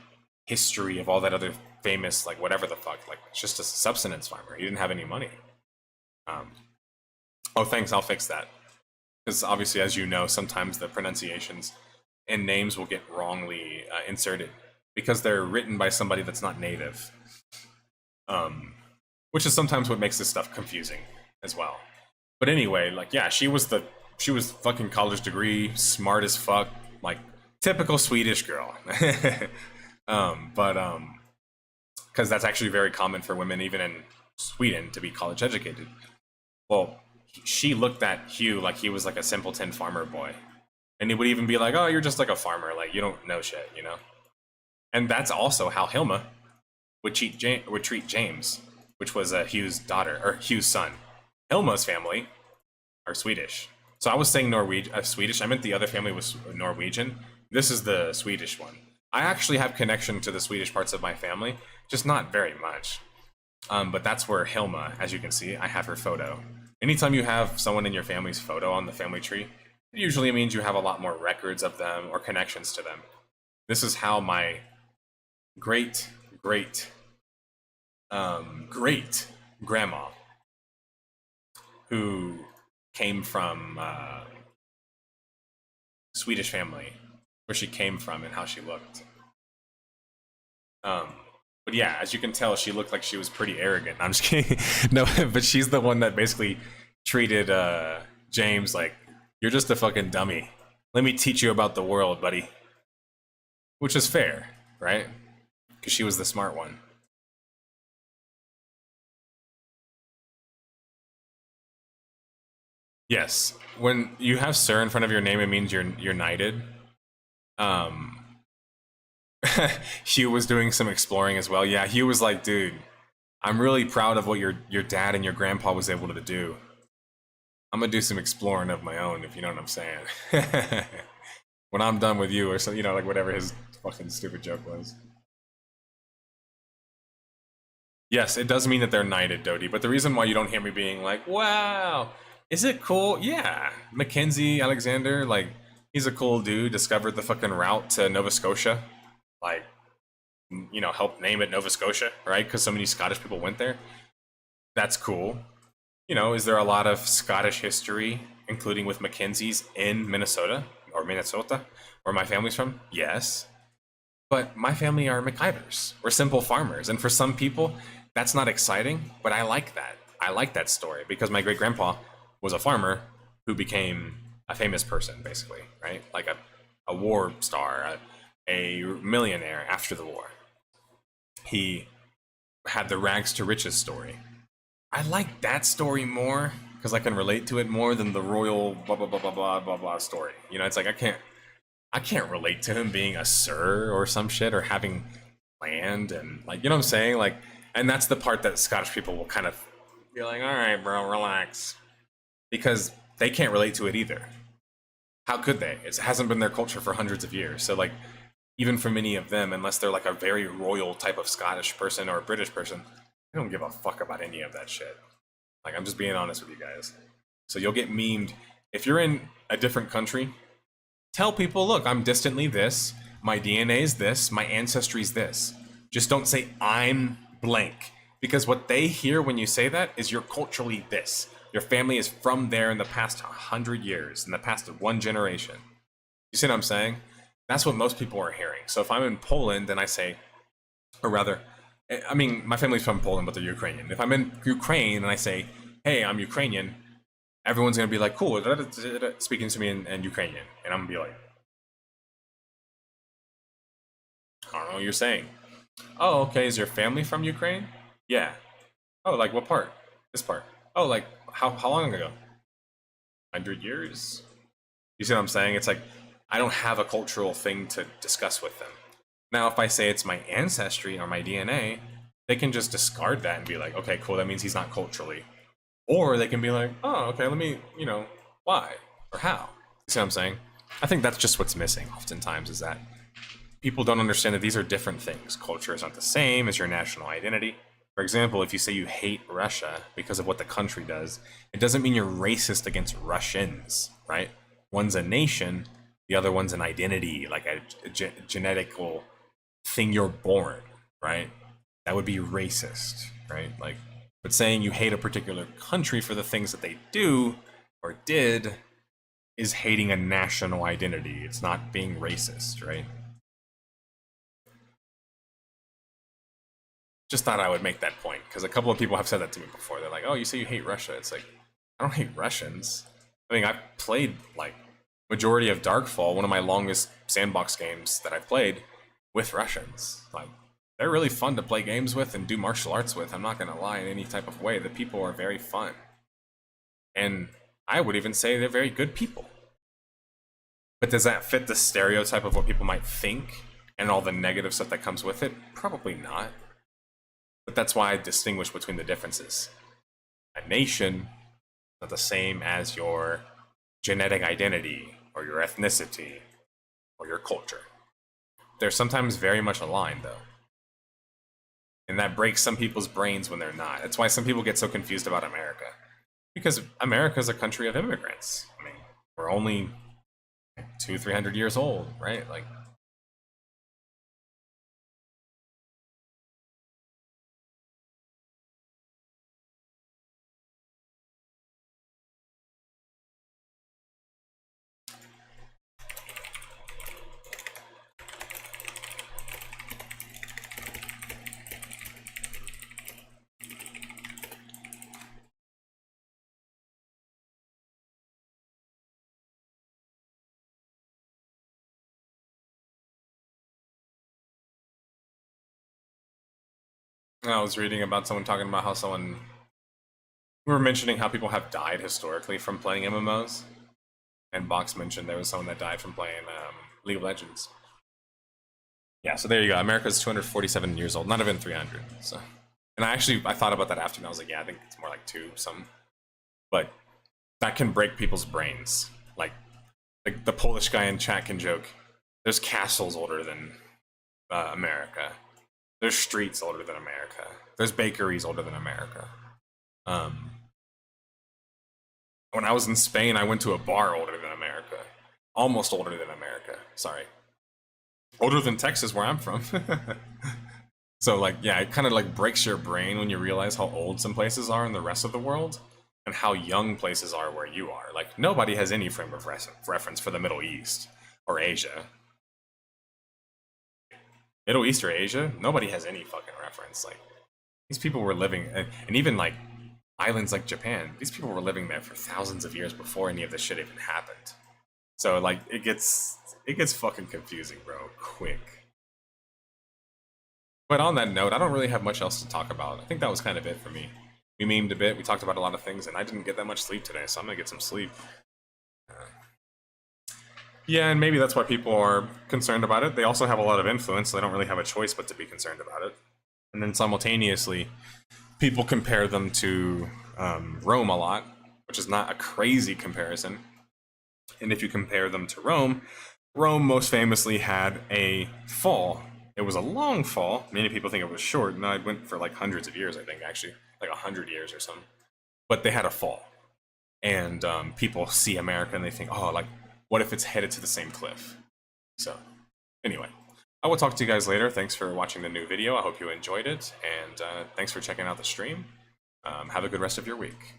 history of all that other famous, like, whatever the fuck. Like, it's just a subsistence farmer. He didn't have any money. Oh, thanks, I'll fix that. Because obviously, as you know, sometimes the pronunciations and names will get wrongly inserted because they're written by somebody that's not native. Which is sometimes what makes this stuff confusing as well. But anyway, like, yeah, she was fucking college degree, smart as fuck, like typical Swedish girl. Because that's actually very common for women, even in Sweden, to be college educated. Well, she looked at Hugh like he was like a simpleton farmer boy. And he would even be like, oh, you're just like a farmer, like you don't know shit, you know? And that's also how Hilma would treat James, which was Hugh's daughter, or Hugh's son. Hilma's family are Swedish. So I was saying Swedish, I meant the other family was Norwegian. This is the Swedish one. I actually have connection to the Swedish parts of my family, just not very much. But that's where Hilma, as you can see, I have her photo. Anytime you have someone in your family's photo on the family tree, it usually means you have a lot more records of them or connections to them. This is how my great grandma, who came from Swedish family, where she came from and how she looked. But yeah, as you can tell, she looked like she was pretty arrogant. I'm just kidding. No, but she's the one that basically treated James like, you're just a fucking dummy. Let me teach you about the world, buddy. Which is fair, right? Because she was the smart one. Yes, when you have "sir" in front of your name, it means you're knighted. Hugh was doing some exploring as well. Yeah, Hugh was like, dude, I'm really proud of what your dad and your grandpa was able to do. I'm gonna do some exploring of my own, if you know what I'm saying. When I'm done with you, or so, you know, like whatever his fucking stupid joke was. Yes, it does mean that they're knighted, Dodie, but the reason why you don't hear me being like, wow, is it cool? Yeah, Mackenzie Alexander, like, he's a cool dude, discovered the fucking route to Nova Scotia. Like, you know, helped name it Nova Scotia, right? Because so many Scottish people went there. That's cool. You know, is there a lot of Scottish history, including with Mackenzie's in Minnesota, where my family's from? Yes. But my family are McIvers. We're simple farmers. And for some people, that's not exciting, but I like that. I like that story because my great-grandpa was a farmer who became a famous person, basically, right? Like a war star, a millionaire after the war. he had the rags to riches story. I like that story more because I can relate to it more than the royal blah blah blah blah blah blah blah story. You know, it's like I can't relate to him being a sir or some shit or having land and like you know what I'm saying? Like and that's the part that Scottish people will kind of be like, all right, bro, relax. Because they can't relate to it either. How could they? It hasn't been their culture for hundreds of years. So like even for many of them, unless they're like a very royal type of Scottish person or a British person, they don't give a fuck about any of that shit. Like I'm just being honest with you guys. So you'll get memed if you're in a different country. Tell people, look, I'm distantly this, my DNA is this, my ancestry is this. Just don't say I'm blank. Because what they hear when you say that is you're culturally this. Your family is from there in the past 100 years, in the past one generation. You see what I'm saying? That's what most people are hearing. So if I'm in Poland and I say, or rather, I mean, my family's from Poland, but they're Ukrainian. If I'm in Ukraine and I say, hey, I'm Ukrainian, everyone's going to be like, cool, speaking to me in Ukrainian. And I'm going to be like, I don't know what you're saying. Oh, okay, is your family from Ukraine? Yeah. Oh, like what part? This part. Oh, like how long ago? 100 years? You see what I'm saying? It's like, I don't have a cultural thing to discuss with them. Now, if I say it's my ancestry or my DNA, they can just discard that and be like, okay, cool, that means he's not culturally. Or they can be like, oh, okay, let me, why? Or how? You see what I'm saying? I think that's just what's missing oftentimes is that people don't understand that these are different things. Culture is not the same as your national identity. For example, if you say you hate Russia because of what the country does, it doesn't mean you're racist against Russians, right? One's a nation, the other one's an identity, like a genetical thing you're born, right? That would be racist, right? Like, but saying you hate a particular country for the things that they do or did is hating a national identity. It's not being racist, right? Just thought I would make that point because a couple of people have said that to me before. They're like, "Oh, you say you hate Russia?" It's like, I don't hate Russians. I mean, I've played like majority of Darkfall, one of my longest sandbox games that I've played with Russians. Like, they're really fun to play games with and do martial arts with. I'm not gonna lie in any type of way. The people are very fun, and I would even say they're very good people. But does that fit the stereotype of what people might think and all the negative stuff that comes with it? Probably not. But that's why I distinguish between the differences. A nation is not the same as your genetic identity or your ethnicity or your culture. They're sometimes very much aligned, though. And that breaks some people's brains when they're not. That's why some people get so confused about America. Because America is a country of immigrants. I mean, we're only 200-300 years old, right? Like, I was reading about someone talking about how we were mentioning how people have died historically from playing MMOs. And Box mentioned there was someone that died from playing League of Legends. Yeah, so there you go. America's 247 years old, not even 300. So, and I thought about that after, and I was like, yeah, I think it's more like two something. But that can break people's brains. Like the Polish guy in chat can joke. There's castles older than America. There's streets older than America. There's bakeries older than America. When I was in Spain, I went to a bar older than America. Almost older than America. Sorry. Older than Texas, where I'm from. So, like, yeah, it kind of like breaks your brain when you realize how old some places are in the rest of the world and how young places are where you are. Like, nobody has any frame of reference for the Middle East or Asia. Middle East or Asia, nobody has any fucking reference. Like, these people were living, and even like islands like Japan, these people were living there for thousands of years before any of this shit even happened. So like it gets fucking confusing, bro, quick. But on that note, I don't really have much else to talk about. I think that was kind of it for me. We memed a bit, we talked about a lot of things, and I didn't get that much sleep today, so I'm gonna get some sleep. Yeah, and maybe that's why people are concerned about it. They also have a lot of influence, so they don't really have a choice but to be concerned about it. And then simultaneously, people compare them to Rome a lot, which is not a crazy comparison. And if you compare them to Rome, Rome most famously had a fall. It was a long fall. Many people think it was short. No, it went for like hundreds of years, I think, actually, like 100 years or something. But they had a fall. And people see America and they think, oh, like, what if it's headed to the same cliff? So, anyway, I will talk to you guys later. Thanks for watching the new video. I hope you enjoyed it. And thanks for checking out the stream. Have a good rest of your week.